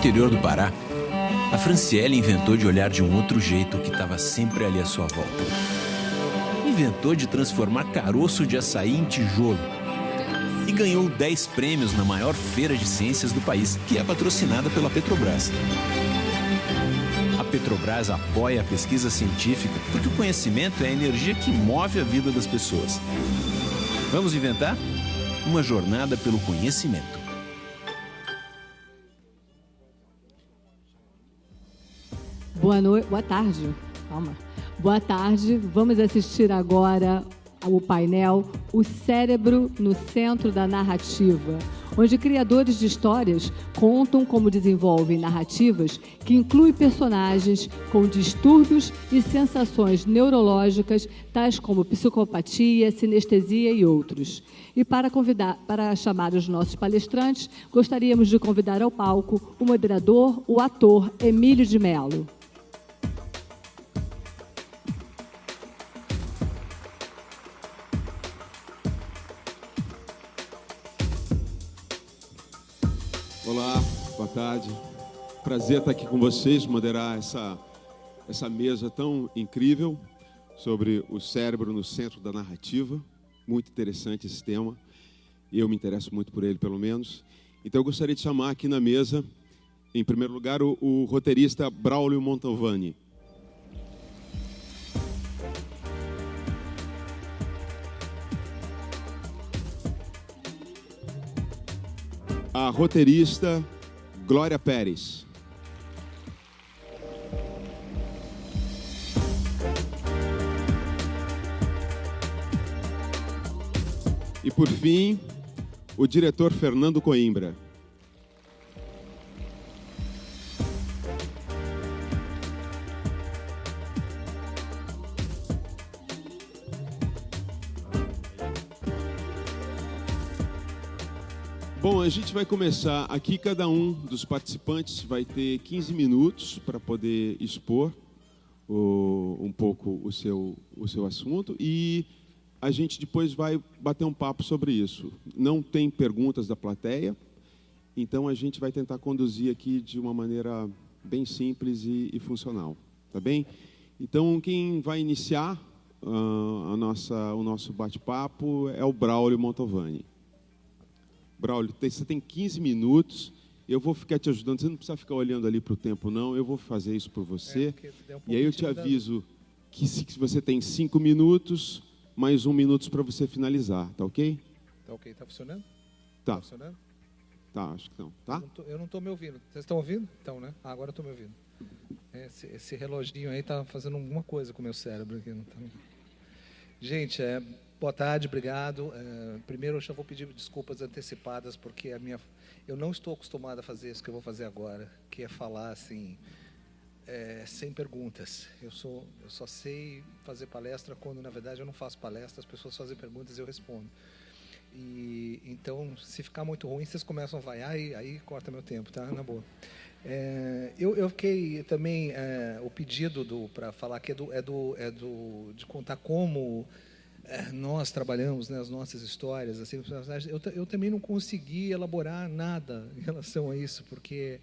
interior do Pará, a Franciele inventou de olhar de um outro jeito que estava sempre ali à sua volta. Inventou de transformar caroço de açaí em tijolo. E ganhou 10 prêmios na maior feira de ciências do país, que é patrocinada pela Petrobras. A Petrobras apoia a pesquisa científica porque o conhecimento é a energia que move a vida das pessoas. Vamos inventar? Uma jornada pelo conhecimento. Boa tarde. Calma. Boa tarde. Vamos assistir agora ao painel O Cérebro no Centro da Narrativa, onde criadores de histórias contam como desenvolvem narrativas que incluem personagens com distúrbios e sensações neurológicas, tais como psicopatia, sinestesia e outros. E para chamar os nossos palestrantes, gostaríamos de convidar ao palco o moderador, o ator Emílio de Mello. Olá, boa tarde. Prazer estar aqui com vocês, moderar essa mesa tão incrível sobre o cérebro no centro da narrativa. Muito interessante esse tema. Eu me interesso muito por ele, pelo menos. Então, eu gostaria de chamar aqui na mesa, em primeiro lugar, o roteirista Braulio Montalvani. A roteirista Glória Pérez. E, por fim, o diretor Fernando Coimbra. Bom, a gente vai começar aqui, cada um dos participantes vai ter 15 minutos para poder expor um pouco o seu assunto e a gente depois vai bater um papo sobre isso. Não tem perguntas da plateia, então a gente vai tentar conduzir aqui de uma maneira bem simples e funcional, tá bem? Então, quem vai iniciar o nosso bate-papo é o Braulio Montalvani. Braulio, você tem 15 minutos, eu vou ficar te ajudando, você não precisa ficar olhando ali para o tempo, não, eu vou fazer isso por você. E aí eu te aviso que se você tem 5 minutos, mais 1 minuto para você finalizar, tá ok? Tá ok, tá funcionando? Tá. Tá funcionando? Tá, acho que não, tá? Eu não estou me ouvindo. Vocês estão ouvindo? Então, né? Agora eu estou me ouvindo. Esse reloginho aí tá fazendo alguma coisa com o meu cérebro aqui. Não tá... Gente, boa tarde, obrigado. Primeiro, eu já vou pedir desculpas antecipadas, porque eu não estou acostumado a fazer isso que eu vou fazer agora, que é falar assim, sem perguntas. Eu só sei fazer palestra quando, na verdade, eu não faço palestra, as pessoas fazem perguntas e eu respondo. Então, se ficar muito ruim, vocês começam a vaiar e aí corta meu tempo, tá? Na boa. Eu fiquei também, o pedido para falar aqui de contar como nós trabalhamos, né, as nossas histórias, assim, eu também não consegui elaborar nada em relação a isso, porque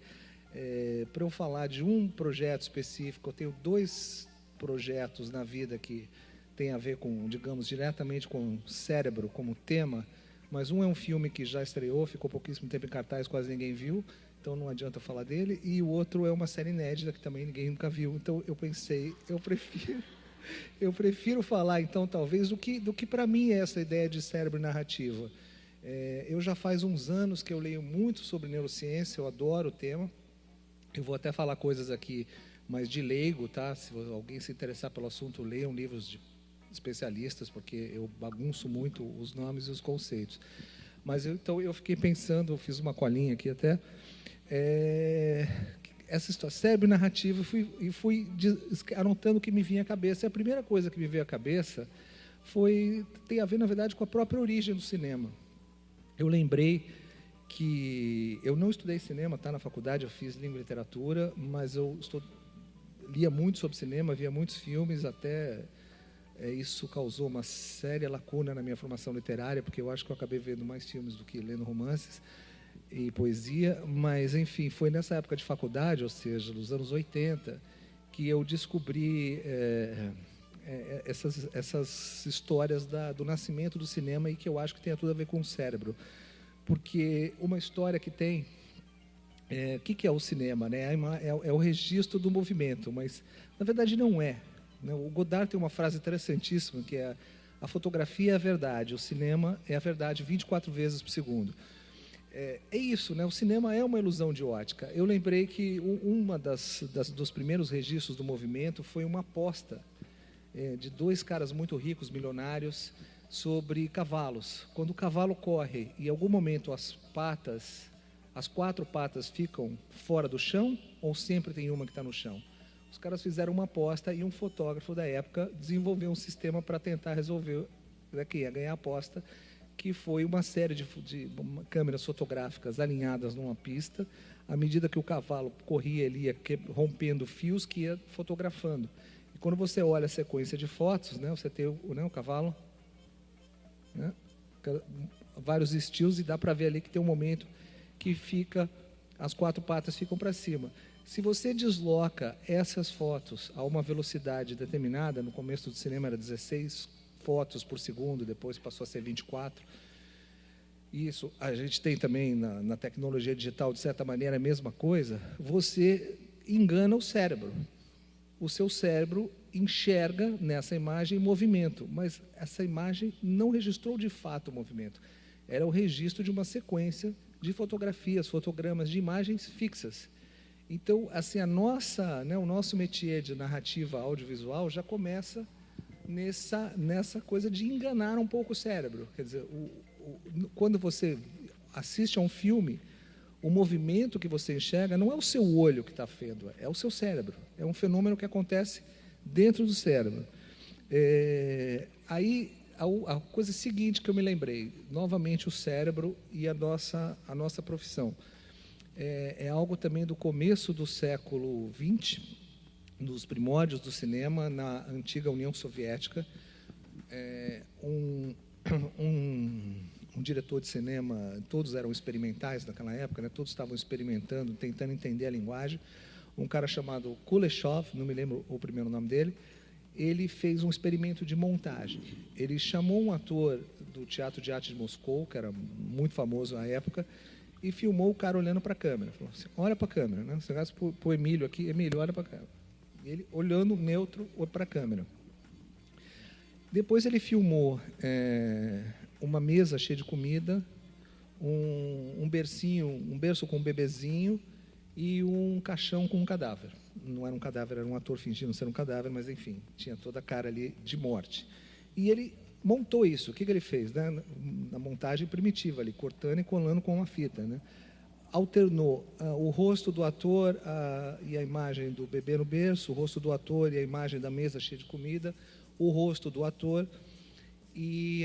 para eu falar de um projeto específico, eu tenho 2 projetos na vida que tem a ver com, digamos, diretamente com cérebro como tema, mas um é um filme que já estreou, ficou pouquíssimo tempo em cartaz, quase ninguém viu, então não adianta falar dele, e o outro é uma série inédita que também ninguém nunca viu, então eu pensei, eu prefiro falar, então, talvez, do que para mim é essa ideia de cérebro narrativa. Eu já faz uns anos que eu leio muito sobre neurociência, eu adoro o tema. Eu vou até falar coisas aqui, mas de leigo, tá? Se alguém se interessar pelo assunto, leiam livros de especialistas, porque eu bagunço muito os nomes e os conceitos. Mas então eu fiquei pensando, eu fiz uma colinha aqui até, essa história, cérebro narrativo, e fui anotando o que me vinha à cabeça. E a primeira coisa que me veio à cabeça tem a ver, na verdade, com a própria origem do cinema. Eu lembrei que eu não estudei cinema, tá? Na faculdade eu fiz língua e literatura, mas eu lia muito sobre cinema, via muitos filmes, até isso causou uma séria lacuna na minha formação literária, porque eu acho que eu acabei vendo mais filmes do que lendo romances. e poesia, mas, enfim, foi nessa época de faculdade, ou seja, nos anos 80, que eu descobri essas histórias do nascimento do cinema e que eu acho que tem tudo a ver com o cérebro. Porque uma história que tem... O que é o cinema? Né? É o registro do movimento, mas, na verdade, não é. Né? O Godard tem uma frase interessantíssima, que é: a fotografia é a verdade, o cinema é a verdade 24 vezes por segundo. É isso, né? O cinema é uma ilusão de ótica. Eu lembrei que uma dos primeiros registros do movimento foi uma aposta de dois caras muito ricos, milionários, sobre cavalos. Quando o cavalo corre e, em algum momento, as 4 patas ficam fora do chão, ou sempre tem uma que está no chão? Os caras fizeram uma aposta e um fotógrafo da época desenvolveu um sistema para tentar resolver, quem ia ganhar a aposta, que foi uma série de câmeras fotográficas alinhadas numa pista. À medida que o cavalo corria, ele ia rompendo fios que ia fotografando. E quando você olha a sequência de fotos, né, você tem o cavalo, né, vários estilos, e dá para ver ali que tem um momento que as 4 patas ficam para cima. Se você desloca essas fotos a uma velocidade determinada, no começo do cinema era 16 fotos por segundo, depois passou a ser 24. Isso, a gente tem também na tecnologia digital, de certa maneira, a mesma coisa. Você engana o cérebro. O seu cérebro enxerga nessa imagem movimento, mas essa imagem não registrou de fato o movimento. Era o registro de uma sequência de fotografias, fotogramas de imagens fixas. Então, assim, o nosso métier de narrativa audiovisual já começa nessa coisa de enganar um pouco o cérebro. Quer dizer, quando você assiste a um filme, o movimento que você enxerga não é o seu olho que está vendo, é o seu cérebro. É um fenômeno que acontece dentro do cérebro. Aí, a coisa seguinte que eu me lembrei, novamente o cérebro e a nossa profissão. É algo também do começo do século XX, nos primórdios do cinema, na antiga União Soviética. Um diretor de cinema, todos eram experimentais naquela época, né? Todos estavam experimentando, tentando entender a linguagem. Um cara chamado Kuleshov, não me lembro o primeiro nome dele, ele fez um experimento de montagem. Ele chamou um ator do Teatro de Arte de Moscou, que era muito famoso na época, e filmou o cara olhando para a câmera. Falou assim: olha para a câmera, né? Você gasta para o Emílio aqui, Emílio, olha para a câmera. Ele olhando neutro para a câmera. Depois ele filmou uma mesa cheia de comida, um berço com um bebezinho e um caixão com um cadáver. Não era um cadáver, era um ator fingindo ser um cadáver, mas enfim, tinha toda a cara ali de morte. E ele montou isso. O que ele fez? Né? Na montagem primitiva ali, cortando e colando com uma fita, né? Alternou o rosto do ator e a imagem do bebê no berço, o rosto do ator e a imagem da mesa cheia de comida, o rosto do ator e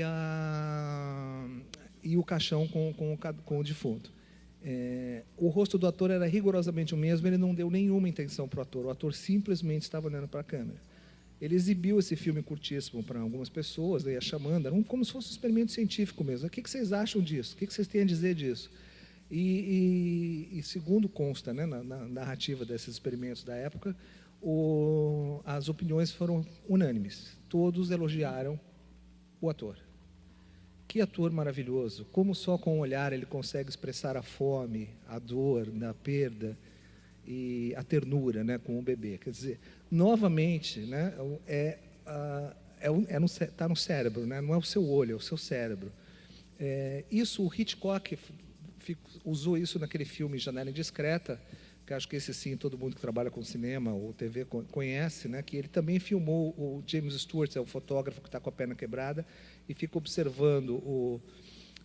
o caixão com o defunto. O rosto do ator era rigorosamente o mesmo, ele não deu nenhuma intenção para o ator simplesmente estava olhando para a câmera. Ele exibiu esse filme curtíssimo para algumas pessoas, ia chamando, era como se fosse um experimento científico mesmo. O que vocês acham disso? O que vocês têm a dizer disso? E segundo consta, né, na narrativa desses experimentos da época, as opiniões foram unânimes. Todos elogiaram o ator. Que ator maravilhoso! Como só com o olhar ele consegue expressar a fome, a dor, a perda e a ternura, né, com o bebê. Quer dizer, novamente, né, está no cérebro, né, não é o seu olho, é o seu cérebro. Isso o Hitchcock usou isso naquele filme Janela Indiscreta, que acho que esse sim todo mundo que trabalha com cinema ou TV conhece, né? Que ele também filmou o James Stewart, é o fotógrafo que está com a perna quebrada e fica observando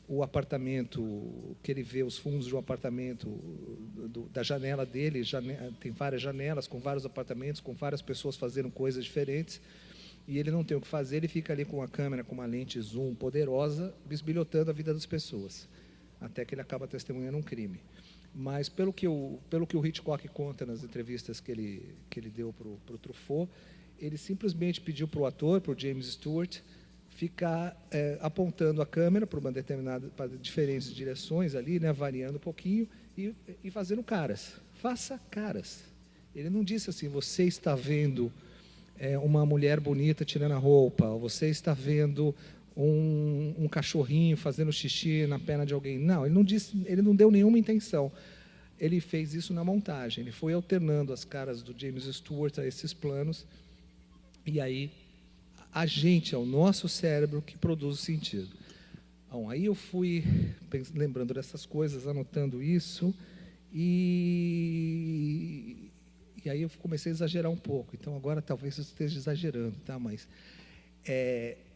o apartamento, que ele vê os fundos de um apartamento, da janela dele, tem várias janelas com vários apartamentos, com várias pessoas fazendo coisas diferentes, e ele não tem o que fazer, ele fica ali com a câmera, com uma lente zoom poderosa, bisbilhotando a vida das pessoas, até que ele acaba testemunhando um crime. Mas, pelo que o Hitchcock conta nas entrevistas que ele deu para o Truffaut, ele simplesmente pediu para o ator, para o James Stewart, ficar apontando a câmera para uma determinada, para diferentes direções ali, né, variando um pouquinho e fazendo caras. Faça caras. Ele não disse assim: você está vendo uma mulher bonita tirando a roupa, ou você está vendo um cachorrinho fazendo xixi na perna de alguém. Não, ele não disse, ele não deu nenhuma intenção. Ele fez isso na montagem. Ele foi alternando as caras do James Stewart a esses planos, e aí a gente, é o nosso cérebro que produz o sentido. Bom, aí eu fui lembrando dessas coisas, anotando isso, e aí eu comecei a exagerar um pouco. Então agora talvez eu esteja exagerando, tá? Mas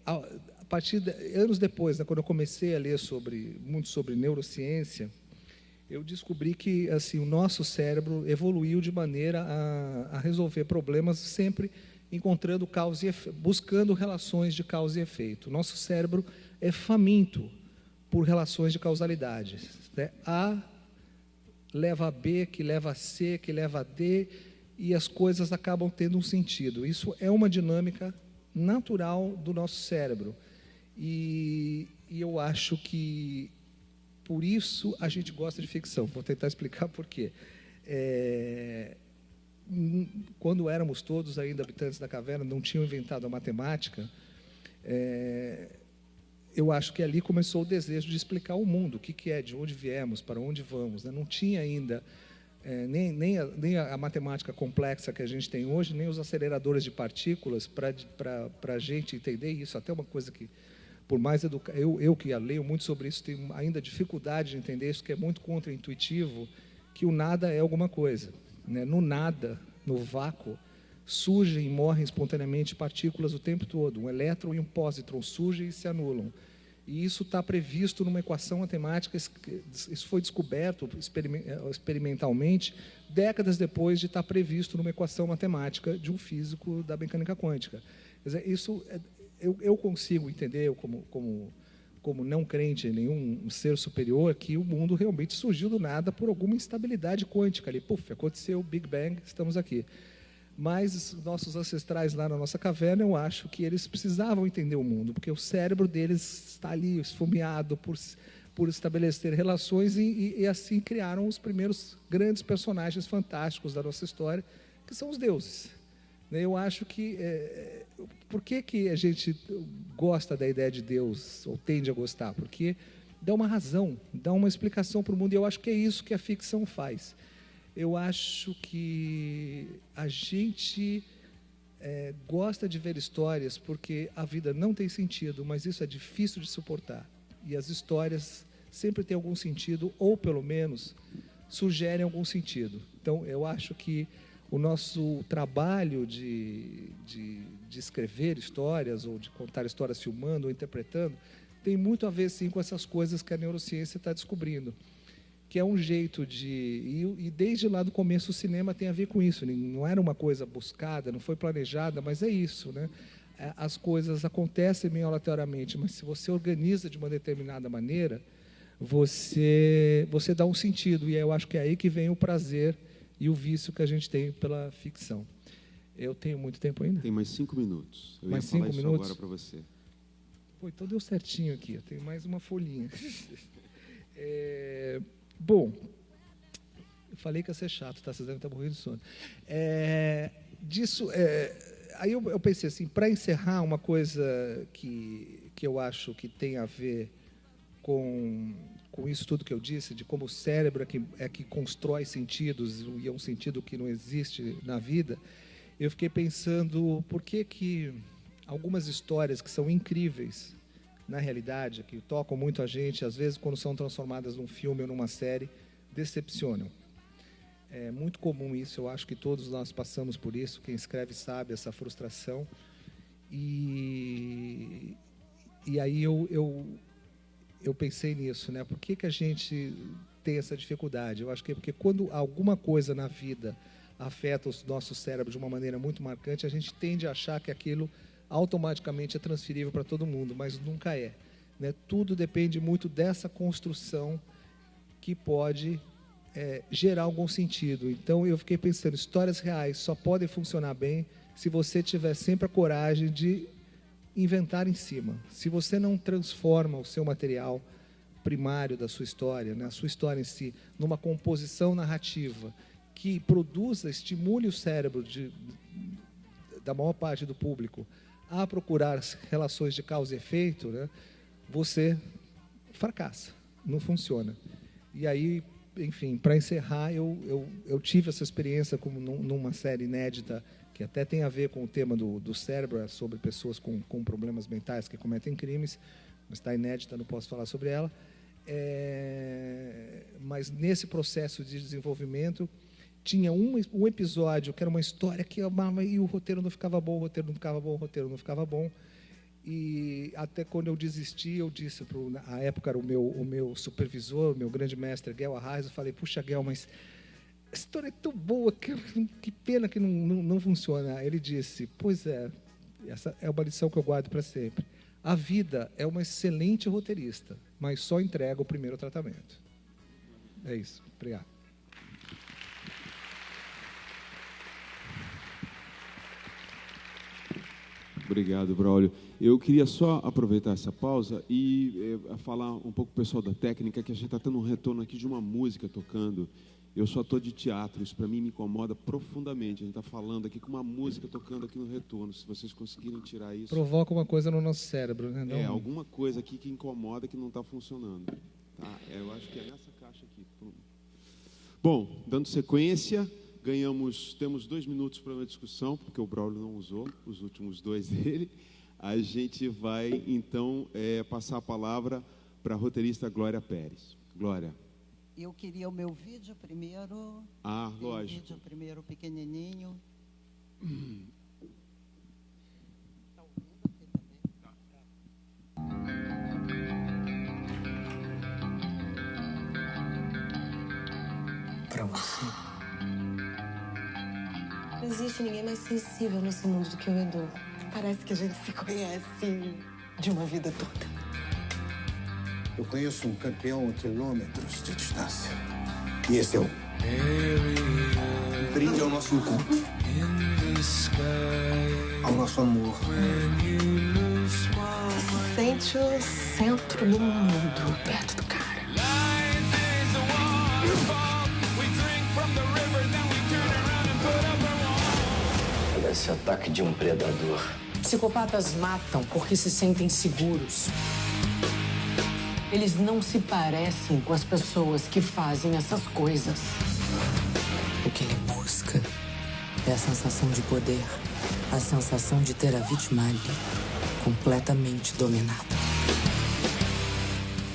a partir de anos depois, né, quando eu comecei a ler muito sobre neurociência, eu descobri que assim o nosso cérebro evoluiu de maneira a resolver problemas sempre encontrando causa e efeito, buscando relações de causa e efeito. O nosso cérebro é faminto por relações de causalidade, né? A leva a B, que leva a C, que leva a D, e as coisas acabam tendo um sentido. Isso é uma dinâmica natural do nosso cérebro. E eu acho que por isso a gente gosta de ficção. Vou tentar explicar por quê. Quando éramos todos ainda habitantes da caverna, não tinham inventado a matemática, eu acho que ali começou o desejo de explicar o mundo, o que é, de onde viemos, para onde vamos, né? Não tinha ainda nem a matemática complexa que a gente tem hoje, nem os aceleradores de partículas para a gente entender isso. Até uma coisa que, por mais eu que leio muito sobre isso, tenho ainda dificuldade de entender isso, que é muito contraintuitivo, que o nada é alguma coisa, né? No nada, no vácuo, surgem e morrem espontaneamente partículas o tempo todo. Um elétron e um pósitron surgem e se anulam. E isso está previsto numa equação matemática. Isso foi descoberto experimentalmente décadas depois de estar previsto numa equação matemática de um físico da mecânica quântica. Quer dizer, isso eu consigo entender, como não crente em nenhum ser superior, que o mundo realmente surgiu do nada por alguma instabilidade quântica ali. Puf, aconteceu o Big Bang, estamos aqui. Mas nossos ancestrais lá na nossa caverna, eu acho que eles precisavam entender o mundo, porque o cérebro deles está ali esfomeado por estabelecer relações e assim criaram os primeiros grandes personagens fantásticos da nossa história, que são os deuses. Eu acho que... por que a gente gosta da ideia de Deus, ou tende a gostar? Porque dá uma razão, dá uma explicação para o mundo, e eu acho que é isso que a ficção faz. Eu acho que a gente gosta de ver histórias porque a vida não tem sentido, mas isso é difícil de suportar. E as histórias sempre têm algum sentido, ou pelo menos sugerem algum sentido. Então, eu acho que o nosso trabalho de escrever histórias, ou de contar histórias filmando ou interpretando, tem muito a ver, sim, com essas coisas que a neurociência está descobrindo, que é um jeito e desde lá do começo o cinema tem a ver com isso. Não era uma coisa buscada, não foi planejada, mas é isso, né? As coisas acontecem meio aleatoriamente, mas se você organiza de uma determinada maneira, você dá um sentido, e eu acho que é aí que vem o prazer e o vício que a gente tem pela ficção. Eu tenho muito tempo ainda? Tem mais 5 minutos. Eu mais ia falar 5 isso minutos? agora para você. Pô, então deu certinho aqui. Eu tenho mais uma folhinha. Bom, eu falei que ia ser chato, tá? Vocês devem estar morrendo de sono. Aí eu pensei assim, para encerrar, uma coisa que eu acho que tem a ver com isso tudo que eu disse, de como o cérebro é que constrói sentidos, e é um sentido que não existe na vida. Eu fiquei pensando por que algumas histórias que são incríveis na realidade, que tocam muito a gente, às vezes quando são transformadas num filme ou numa série, decepcionam. É muito comum isso, eu acho que todos nós passamos por isso, quem escreve sabe essa frustração. E aí eu pensei nisso, né? Por que a gente tem essa dificuldade? Eu acho que é porque quando alguma coisa na vida afeta o nosso cérebro de uma maneira muito marcante, a gente tende a achar que aquilo automaticamente é transferível para todo mundo, mas nunca é, né? Tudo depende muito dessa construção que pode gerar algum sentido. Então eu fiquei pensando, histórias reais só podem funcionar bem se você tiver sempre a coragem de inventar em cima. Se você não transforma o seu material primário da sua história, né, a sua história em si, numa composição narrativa que produza, estimule o cérebro da maior parte do público a procurar relações de causa e efeito, né, você fracassa, não funciona. E aí, enfim, para encerrar, eu tive essa experiência como numa série inédita, que até tem a ver com o tema do cérebro, sobre pessoas com problemas mentais que cometem crimes, mas está inédita, não posso falar sobre ela. Mas nesse processo de desenvolvimento, tinha um episódio que era uma história que eu amava e o roteiro não ficava bom, o roteiro não ficava bom. E até quando eu desisti, eu disse, na época era o meu supervisor, o meu grande mestre, Guel Arraes, eu falei, puxa, Guel, mas a história é tão boa, que pena que não funciona. Ele disse, pois é, essa é uma lição que eu guardo para sempre. A vida é uma excelente roteirista, mas só entrega o primeiro tratamento. É isso, obrigado. Obrigado, Braulio. Eu queria só aproveitar essa pausa e falar um pouco para o pessoal da técnica, que a gente está tendo um retorno aqui de uma música tocando. Eu sou ator de teatro, isso para mim me incomoda profundamente. A gente está falando aqui com uma música tocando aqui no retorno. Se vocês conseguirem tirar isso... Provoca uma coisa no nosso cérebro, né? Não... alguma coisa aqui que incomoda, que não está funcionando. Tá? Eu acho que é nessa caixa aqui. Bom, dando sequência... Temos 2 minutos para uma discussão, porque o Braulio não usou os últimos 2 dele. A gente vai, então, passar a palavra para a roteirista Glória Pérez. Glória. Eu queria o meu vídeo primeiro. Ah, lógico. O vídeo primeiro, pequenininho. Está ouvindo aqui também? Para você. Não existe ninguém mais sensível nesse mundo do que o Edu. Parece que a gente se conhece de uma vida toda. Eu conheço um campeão a quilômetros de distância. E esse é o brinde ao nosso encontro. Ao nosso amor. Você se sente o centro do mundo, perto do cara. Esse ataque de um predador. Psicopatas matam porque se sentem seguros. Eles não se parecem com as pessoas que fazem essas coisas. O que ele busca é a sensação de poder, a sensação de ter a vítima ali, completamente dominada.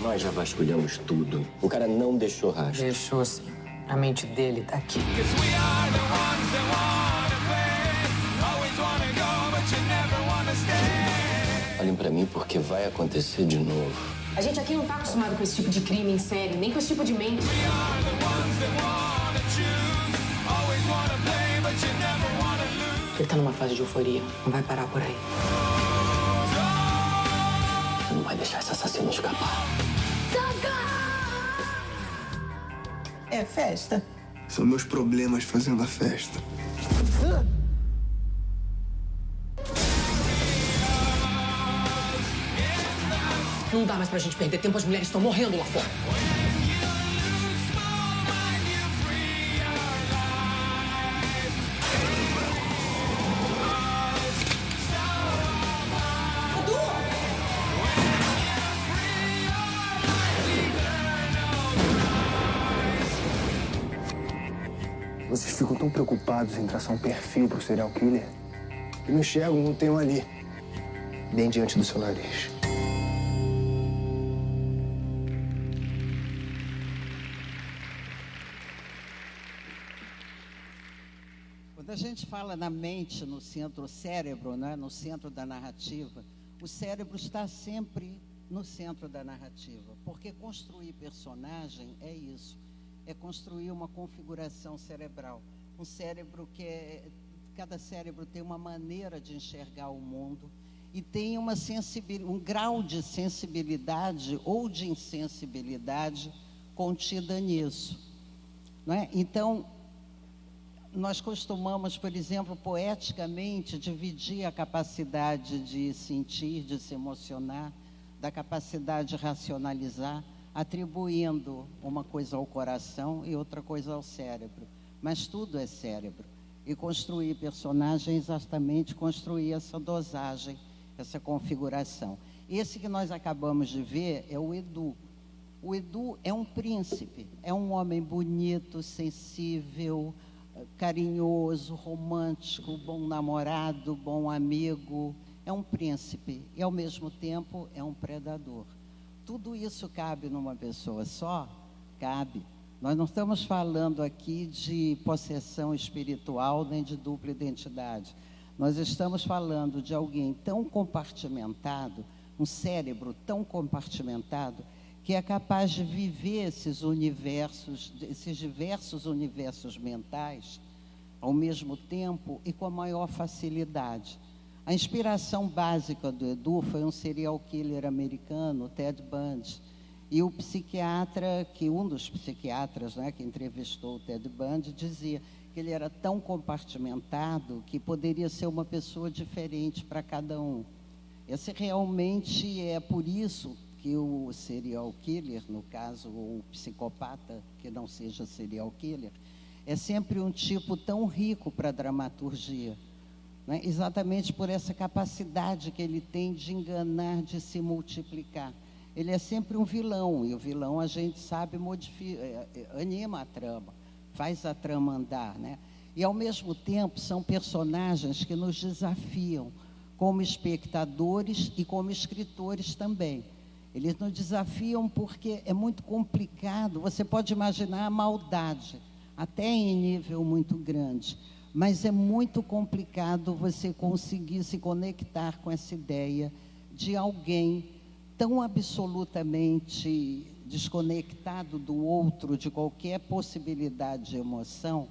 Nós já vasculhamos tudo. O cara não deixou rastro. Deixou sim. A mente dele tá aqui. Olhem pra mim porque vai acontecer de novo. A gente aqui não tá acostumado com esse tipo de crime em série, nem com esse tipo de mente. Ele tá numa fase de euforia. Não vai parar por aí. Você não vai deixar esse assassino escapar. É festa. São meus problemas fazendo a festa. Não dá mais pra gente perder tempo, as mulheres estão morrendo lá fora. Vocês ficam tão preocupados em traçar um perfil pro serial killer que não enxergam, não tem um ali, bem diante do seu nariz. Quando a gente fala na mente, no centro, o cérebro, né, no centro da narrativa, o cérebro está sempre no centro da narrativa, porque construir personagem é isso, é construir uma configuração cerebral. Um cérebro cada cérebro tem uma maneira de enxergar o mundo e tem um grau de sensibilidade ou de insensibilidade contida nisso, não é? Então, nós costumamos, por exemplo, poeticamente, dividir a capacidade de sentir, de se emocionar, da capacidade de racionalizar, atribuindo uma coisa ao coração e outra coisa ao cérebro. Mas tudo é cérebro. E construir personagem é exatamente construir essa dosagem, essa configuração. Esse que nós acabamos de ver é o Edu. O Edu é um príncipe, é um homem bonito, sensível, carinhoso, romântico, bom namorado, bom amigo. É um príncipe e, ao mesmo tempo, é um predador. Tudo isso cabe numa pessoa só? Cabe. Nós não estamos falando aqui de possessão espiritual nem de dupla identidade. Nós estamos falando de alguém tão compartimentado, um cérebro tão compartimentado, que é capaz de viver esses universos, esses diversos universos mentais, ao mesmo tempo e com a maior facilidade. A inspiração básica do Edu foi um serial killer americano, Ted Bundy, e o psiquiatra, um dos psiquiatras, né, que entrevistou o Ted Bundy, dizia que ele era tão compartimentado que poderia ser uma pessoa diferente para cada um. Esse realmente é por isso que o serial killer, no caso, o psicopata, que não seja serial killer, é sempre um tipo tão rico para a dramaturgia, né? Exatamente por essa capacidade que ele tem de enganar, de se multiplicar. Ele é sempre um vilão, e o vilão, a gente sabe, anima a trama, faz a trama andar, né? E, ao mesmo tempo, são personagens que nos desafiam, como espectadores e como escritores também. Eles nos desafiam porque é muito complicado. Você pode imaginar a maldade, até em nível muito grande, mas é muito complicado você conseguir se conectar com essa ideia de alguém tão absolutamente desconectado do outro, de qualquer possibilidade de emoção,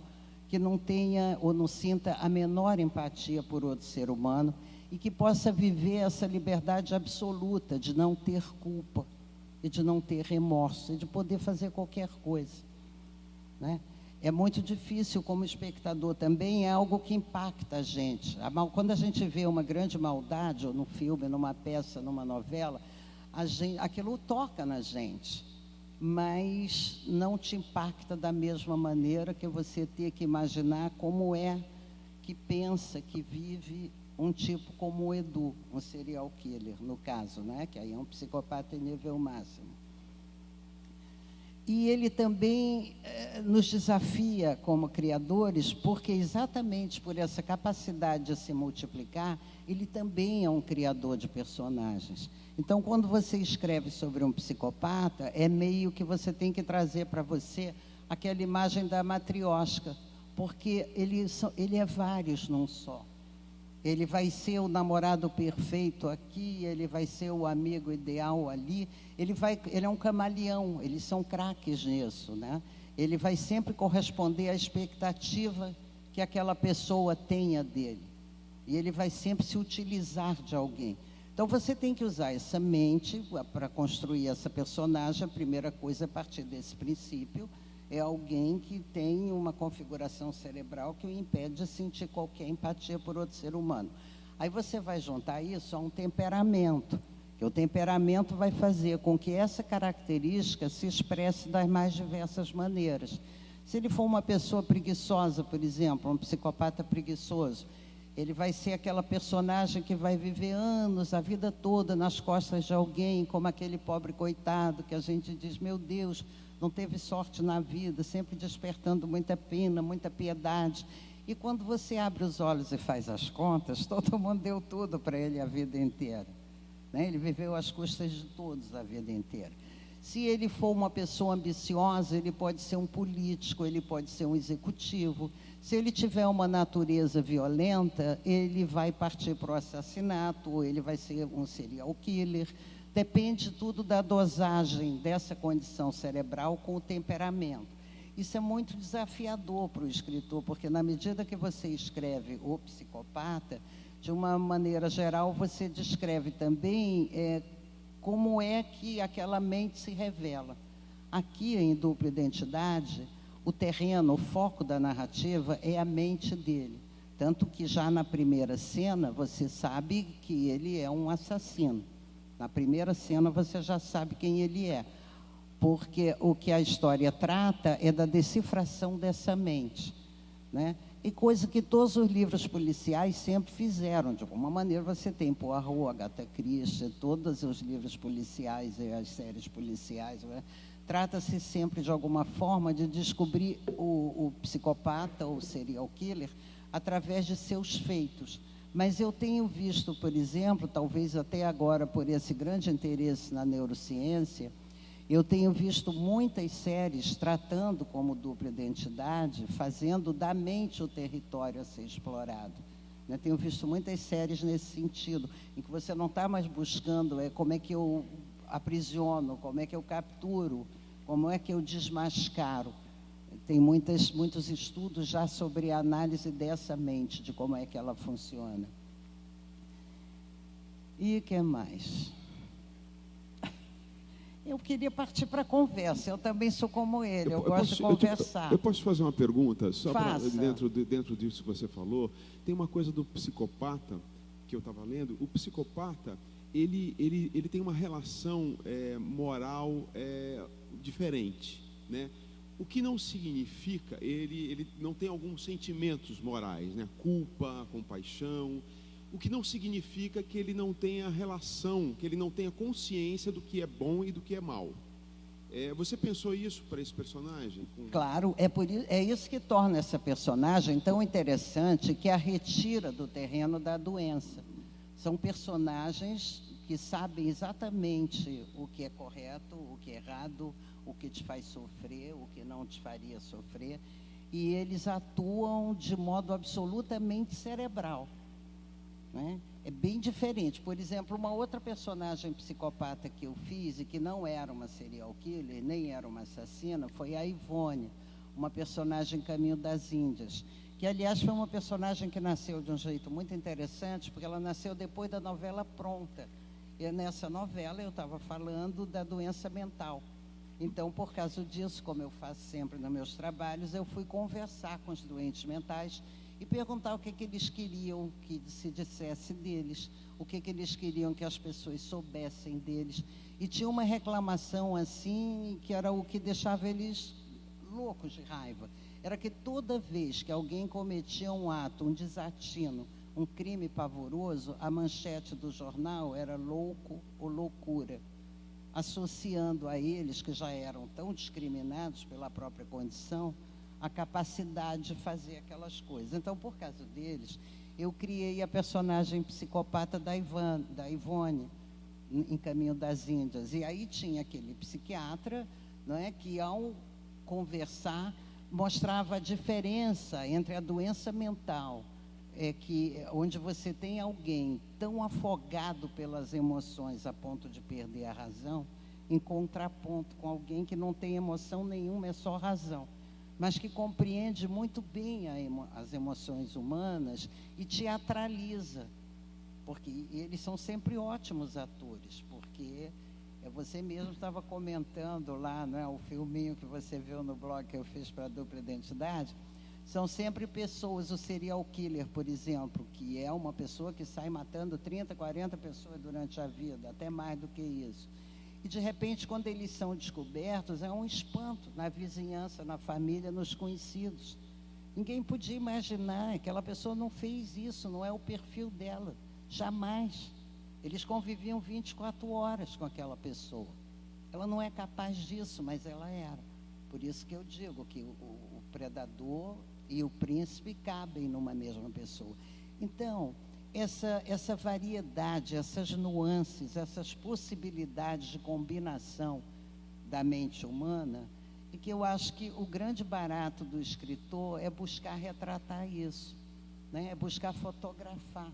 que não tenha ou não sinta a menor empatia por outro ser humano e que possa viver essa liberdade absoluta de não ter culpa e de não ter remorso e de poder fazer qualquer coisa, né? É muito difícil como espectador também, é algo que impacta a gente. Quando a gente vê uma grande maldade, ou num filme, numa peça, numa novela, aquilo toca na gente, mas não te impacta da mesma maneira que você ter que imaginar como é que pensa, que vive um tipo como o Edu, um serial killer, no caso, né? Que aí é um psicopata em nível máximo. E ele também nos desafia como criadores, porque exatamente por essa capacidade de se multiplicar, ele também é um criador de personagens. Então, quando você escreve sobre um psicopata, é meio que você tem que trazer para você aquela imagem da matriosca, porque ele é vários num só. Ele vai ser o namorado perfeito aqui, ele vai ser o amigo ideal ali. Ele é um camaleão, eles são craques nisso, né? Ele vai sempre corresponder à expectativa que aquela pessoa tenha dele. E ele vai sempre se utilizar de alguém. Então, você tem que usar essa mente para construir essa personagem. A primeira coisa, a partir desse princípio, é alguém que tem uma configuração cerebral que o impede de sentir qualquer empatia por outro ser humano. Aí você vai juntar isso a um temperamento, que o temperamento vai fazer com que essa característica se expresse das mais diversas maneiras. Se ele for uma pessoa preguiçosa, por exemplo, um psicopata preguiçoso, ele vai ser aquela personagem que vai viver anos, a vida toda, nas costas de alguém, como aquele pobre coitado, que a gente diz, meu Deus, não teve sorte na vida, sempre despertando muita pena, muita piedade. E quando você abre os olhos e faz as contas, todo mundo deu tudo para ele a vida inteira, né? Ele viveu às custas de todos a vida inteira. Se ele for uma pessoa ambiciosa, ele pode ser um político, ele pode ser um executivo. Se ele tiver uma natureza violenta, ele vai partir para o assassinato, ou ele vai ser um serial killer. Depende tudo da dosagem dessa condição cerebral com o temperamento. Isso é muito desafiador para o escritor, porque na medida que você escreve o psicopata, de uma maneira geral, você descreve também como é que aquela mente se revela. Aqui, em Dupla Identidade, o terreno, o foco da narrativa é a mente dele. Tanto que já na primeira cena você sabe que ele é um assassino. Na primeira cena você já sabe quem ele é. Porque o que a história trata é da decifração dessa mente, né? E coisa que todos os livros policiais sempre fizeram. De alguma maneira você tem Poirot, Agatha Christie, todos os livros policiais e as séries policiais, né? Trata-se sempre, de alguma forma, de descobrir o psicopata ou serial killer através de seus feitos. Mas eu tenho visto, por exemplo, talvez até agora por esse grande interesse na neurociência, eu tenho visto muitas séries tratando como dupla identidade, fazendo da mente o território a ser explorado. Eu tenho visto muitas séries nesse sentido, em que você não está mais buscando como é que eu aprisiono, como é que eu capturo, como é que eu desmascaro. Tem muitos estudos já sobre a análise dessa mente, de como é que ela funciona. E o que mais? Eu queria partir para a conversa. Eu também sou como ele, eu gosto de conversar. Eu posso fazer uma pergunta? Só dentro disso que você falou. Tem uma coisa do psicopata, que eu estava lendo. O psicopata, ele tem uma relação moral diferente, né? O que não significa, ele não tem alguns sentimentos morais, né? Culpa, compaixão. O que não significa que ele não tenha relação, que ele não tenha consciência do que é bom e do que é mal. Você pensou isso para esse personagem? Claro, é isso que torna essa personagem tão interessante, que a retira do terreno da doença. São personagens que sabem exatamente o que é correto, o que é errado, o que te faz sofrer, o que não te faria sofrer, e eles atuam de modo absolutamente cerebral, né? É bem diferente. Por exemplo, uma outra personagem psicopata que eu fiz e que não era uma serial killer, nem era uma assassina, foi a Ivone, uma personagem Caminho das Índias, que, aliás, foi uma personagem que nasceu de um jeito muito interessante, porque ela nasceu depois da novela pronta. E nessa novela eu estava falando da doença mental. Então, por causa disso, como eu faço sempre nos meus trabalhos, eu fui conversar com os doentes mentais e perguntar o que eles queriam que se dissesse deles, o que eles queriam que as pessoas soubessem deles. E tinha uma reclamação assim, que era o que deixava eles loucos de raiva. Era que toda vez que alguém cometia um ato, um desatino, um crime pavoroso, a manchete do jornal era louco ou loucura, associando a eles, que já eram tão discriminados pela própria condição, a capacidade de fazer aquelas coisas. Então, por causa deles, eu criei a personagem psicopata da Ivone, em Caminho das Índias. E aí tinha aquele psiquiatra, não é, que, ao conversar, mostrava a diferença entre a doença mental, onde você tem alguém tão afogado pelas emoções a ponto de perder a razão, em contraponto com alguém que não tem emoção nenhuma, é só razão, mas que compreende muito bem as emoções humanas e teatraliza, porque eles são sempre ótimos atores, porque você mesmo estava comentando lá, né, o filminho que você viu no blog que eu fiz para a dupla identidade, são sempre pessoas, o serial killer, por exemplo, que é uma pessoa que sai matando 30, 40 pessoas durante a vida, até mais do que isso. E, de repente, quando eles são descobertos, é um espanto na vizinhança, na família, nos conhecidos. Ninguém podia imaginar, aquela pessoa não fez isso, não é o perfil dela, jamais. Eles conviviam 24 horas com aquela pessoa. Ela não é capaz disso, mas ela era. Por isso que eu digo que o predador e o príncipe cabem numa mesma pessoa. Então, essa variedade, essas nuances, essas possibilidades de combinação da mente humana, e que eu acho que o grande barato do escritor é buscar retratar isso, né? É buscar fotografar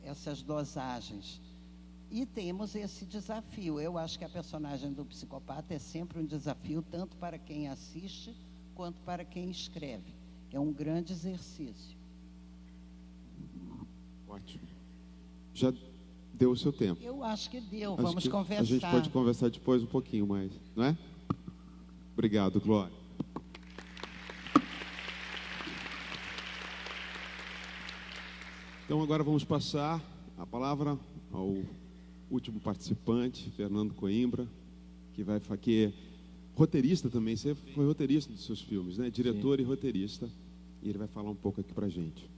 essas dosagens. E temos esse desafio. Eu acho que a personagem do psicopata é sempre um desafio, tanto para quem assiste, quanto para quem escreve. É um grande exercício. Ótimo. Já deu o seu tempo. Eu acho que deu. Vamos conversar. A gente pode conversar depois um pouquinho mais, não é? Obrigado, Glória. Então agora vamos passar a palavra ao último participante, Fernando Coimbra, que é roteirista também. Você foi roteirista dos seus filmes, né? Diretor e roteirista. E ele vai falar um pouco aqui pra gente.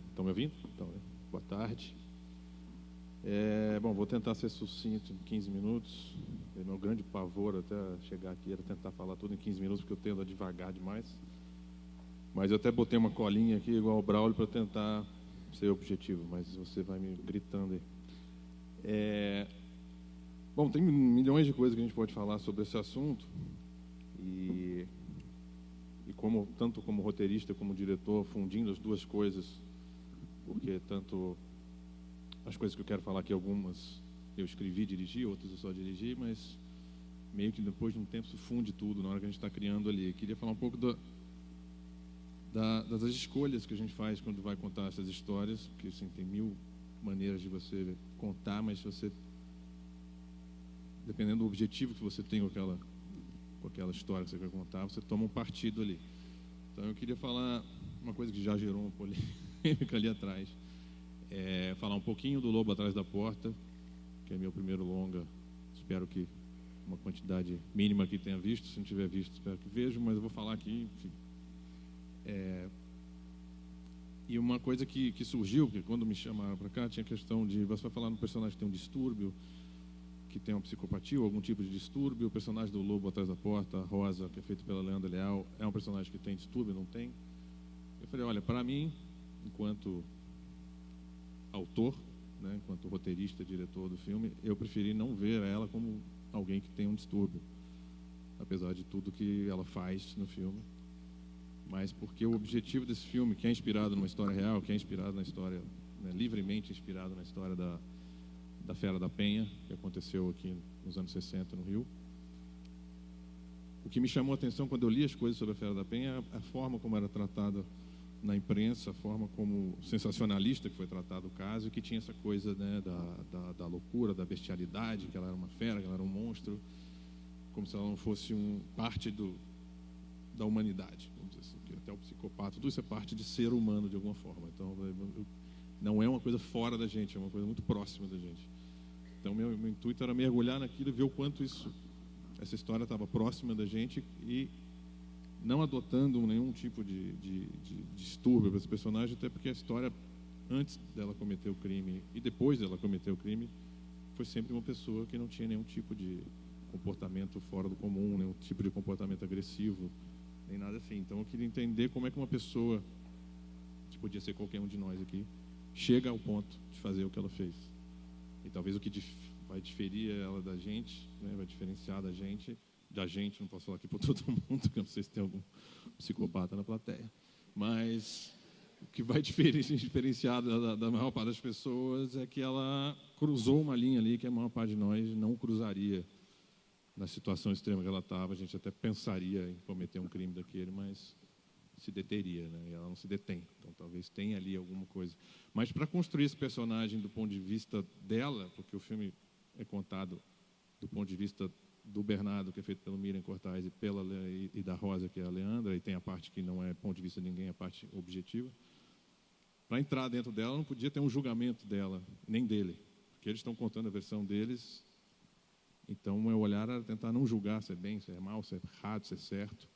Estão me ouvindo? Então, boa tarde. Bom, vou tentar ser sucinto em 15 minutos. Meu grande pavor até chegar aqui era tentar falar tudo em 15 minutos, porque eu tendo a devagar demais. Mas eu até botei uma colinha aqui, igual o Braulio, para tentar ser objetivo, mas você vai me gritando aí. Bom, tem milhões de coisas que a gente pode falar sobre esse assunto. E tanto como roteirista como diretor, fundindo as duas coisas, porque tanto as coisas que eu quero falar aqui, algumas eu escrevi, dirigi, outras eu só dirigi, mas meio que depois de um tempo se funde tudo na hora que a gente está criando ali. Eu queria falar um pouco das escolhas que a gente faz quando vai contar essas histórias, porque assim, tem mil maneiras de você contar, mas se você, dependendo do objetivo que você tem com aquela história que você quer contar, você toma um partido ali. Então eu queria falar uma coisa que já gerou uma polêmica ali atrás. Falar um pouquinho do Lobo Atrás da Porta, que é meu primeiro longa. Espero que uma quantidade mínima aqui tenha visto. Se não tiver visto, espero que veja, mas eu vou falar aqui, enfim. E uma coisa que surgiu, porque quando me chamaram para cá, tinha a questão de, você vai falar no personagem que tem um distúrbio, que tem uma psicopatia ou algum tipo de distúrbio. O personagem do Lobo Atrás da Porta, a Rosa, que é feito pela Leandra Leal, é um personagem que tem distúrbio, não tem? Eu falei, olha, para mim, enquanto autor, né, enquanto roteirista, diretor do filme, eu preferi não ver ela como alguém que tem um distúrbio, apesar de tudo que ela faz no filme. Mas porque o objetivo desse filme, que é inspirado numa história real, que é inspirado na história, né, livremente inspirado na história da Fera da Penha, que aconteceu aqui nos anos 60 no Rio. O que me chamou a atenção quando eu li as coisas sobre a Fera da Penha é a forma como era tratada na imprensa, a forma como sensacionalista que foi tratado o caso, e que tinha essa coisa, né, da loucura, da bestialidade, que ela era uma fera, que ela era um monstro, como se ela não fosse parte da humanidade, vamos dizer assim, que até o psicopata, tudo isso é parte de ser humano de alguma forma. Então, não é uma coisa fora da gente, é uma coisa muito próxima da gente. Então, meu intuito era mergulhar naquilo e ver o quanto essa história estava próxima da gente e não adotando nenhum tipo de distúrbio para esse personagem, até porque a história, antes dela cometer o crime e depois dela cometer o crime, foi sempre uma pessoa que não tinha nenhum tipo de comportamento fora do comum, nenhum tipo de comportamento agressivo, nem nada assim. Então eu queria entender como é que uma pessoa, que podia ser qualquer um de nós aqui, chega ao ponto de fazer o que ela fez. E talvez o que vai diferir ela da gente, né, vai diferenciar da gente, não posso falar aqui para todo mundo, que eu não sei se tem algum psicopata na plateia, mas o que vai diferenciar da maior parte das pessoas é que ela cruzou uma linha ali que a maior parte de nós não cruzaria. Na situação extrema que ela estava, a gente até pensaria em cometer um crime daquele, mas se deteria, né? E ela não se detém. Então, talvez tenha ali alguma coisa. Mas para construir esse personagem do ponto de vista dela, porque o filme é contado do ponto de vista do Bernardo, que é feito pelo Miriam Cortaz, e da Rosa, que é a Leandra, e tem a parte que não é ponto de vista de ninguém, a parte objetiva. Para entrar dentro dela, não podia ter um julgamento dela, nem dele, porque eles estão contando a versão deles. Então, o meu olhar era tentar não julgar se é bem, se é mal, se é errado, se é certo,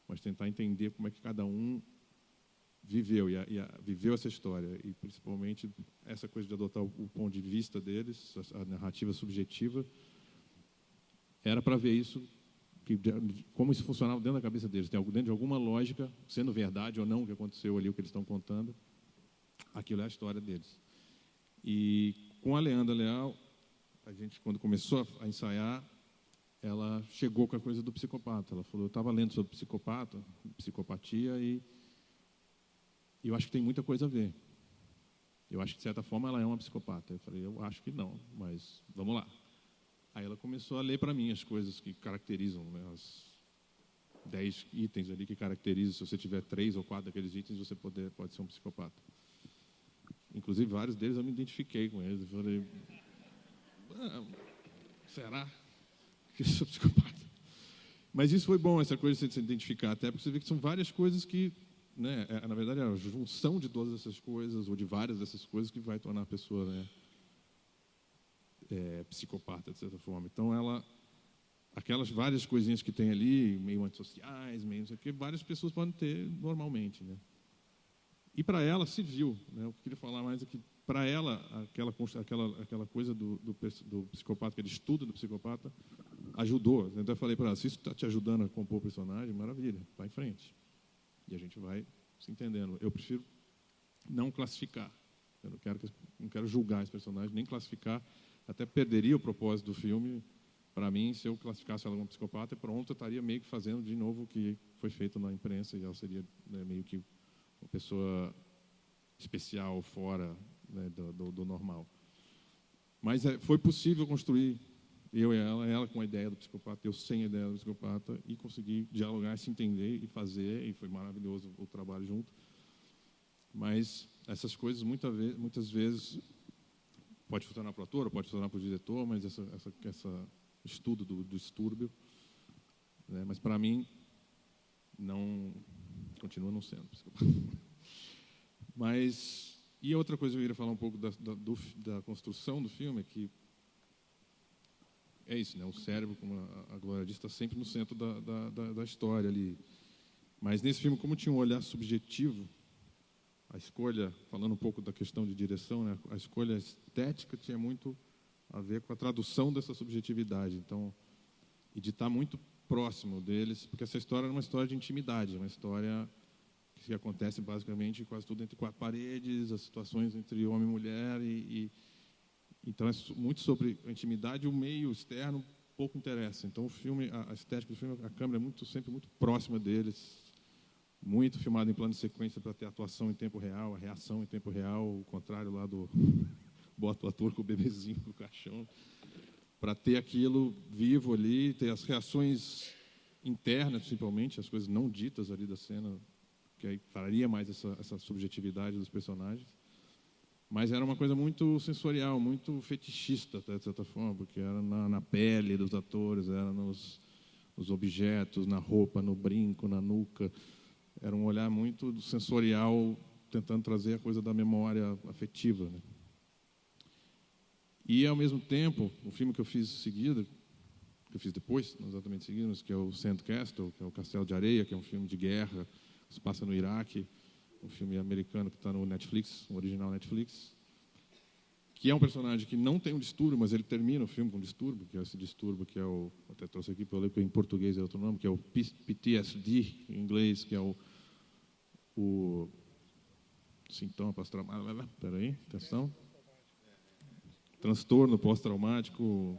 mas tentar entender como é que cada um viveu, viveu essa história, e principalmente essa coisa de adotar o ponto de vista deles, a narrativa subjetiva, era para ver isso, como isso funcionava dentro da cabeça deles, tem dentro de alguma lógica, sendo verdade ou não o que aconteceu ali, o que eles estão contando, aquilo é a história deles. E com a Leandra Leal, a gente, quando começou a ensaiar, ela chegou com a coisa do psicopata. Ela falou, eu estava lendo sobre psicopatia, e eu acho que tem muita coisa a ver. Eu acho que, de certa forma, ela é uma psicopata. Eu falei, eu acho que não, mas vamos lá. Aí ela começou a ler para mim as coisas que caracterizam, né, as 10 itens ali que caracterizam. Se você tiver 3 ou 4 daqueles itens, você pode ser um psicopata. Inclusive, vários deles eu me identifiquei com eles. Eu falei, será que eu sou psicopata? Mas isso foi bom, essa coisa de se identificar, até porque você vê que são várias coisas que né, na verdade, é a junção de todas essas coisas, ou de várias dessas coisas, que vai tornar a pessoa, né, psicopata, de certa forma. Então, aquelas várias coisinhas que tem ali, meio antissociais, meio não sei o quê, várias pessoas podem ter normalmente, né? E para ela serviu, né? Eu queria falar mais aqui. Para ela, aquela coisa do psicopata, aquele estudo do psicopata, ajudou. Então eu falei para ela, se isso está te ajudando a compor o personagem, maravilha, vai em frente. E a gente vai se entendendo. Eu prefiro não classificar. Eu não quero julgar esse personagem, nem classificar. Até perderia o propósito do filme. Para mim, se eu classificasse ela como psicopata, pronto, eu estaria meio que fazendo de novo o que foi feito na imprensa, e ela seria, né, meio que uma pessoa especial, fora, né, do normal. Mas foi possível construir, eu e ela com a ideia do psicopata, eu sem a ideia do psicopata, e conseguir dialogar, se entender e fazer, e foi maravilhoso o trabalho junto. Mas essas coisas, muitas vezes, pode funcionar para o ator, pode funcionar para o diretor, mas esse estudo do distúrbio, né, mas para mim, continua não sendo psicopata. Mas, e outra coisa que eu queria falar um pouco da construção do filme, é que é isso, né? O cérebro, como a Glória disse, está sempre no centro da história ali. Mas nesse filme, como tinha um olhar subjetivo, a escolha, falando um pouco da questão de direção, né? A escolha estética tinha muito a ver com a tradução dessa subjetividade. Então, e de estar muito próximo deles, porque essa história é uma história de intimidade, é uma história que acontece basicamente quase tudo entre quatro paredes, as situações entre homem e mulher, então é muito sobre a intimidade, o meio externo pouco interessa. Então o filme, a estética do filme, a câmera é sempre muito próxima deles, muito filmado em plano de sequência para ter atuação em tempo real, a reação em tempo real, o contrário lá do bota o ator com o bebezinho no caixão, para ter aquilo vivo ali, ter as reações internas, principalmente, as coisas não ditas ali da cena, que aí faria mais essa subjetividade dos personagens. Mas era uma coisa muito sensorial, muito fetichista, até, de certa forma, porque era na pele dos atores, era nos objetos, na roupa, no brinco, na nuca. Era um olhar muito sensorial, tentando trazer a coisa da memória afetiva, né? E, ao mesmo tempo, o filme que eu fiz em seguida, que eu fiz depois, não exatamente em seguida, mas que é o Sandcastle, que é o Castelo de Areia, que é um filme de guerra, que se passa no Iraque, um filme americano que está no Netflix, um original Netflix, que é um personagem que não tem um distúrbio, mas ele termina o filme com um distúrbio, que é esse distúrbio que é o... Até trouxe aqui para eu ler, porque em português é outro nome, que é o PTSD, em inglês, que é o sintoma pós-traumático... Espera aí, atenção. Transtorno pós-traumático,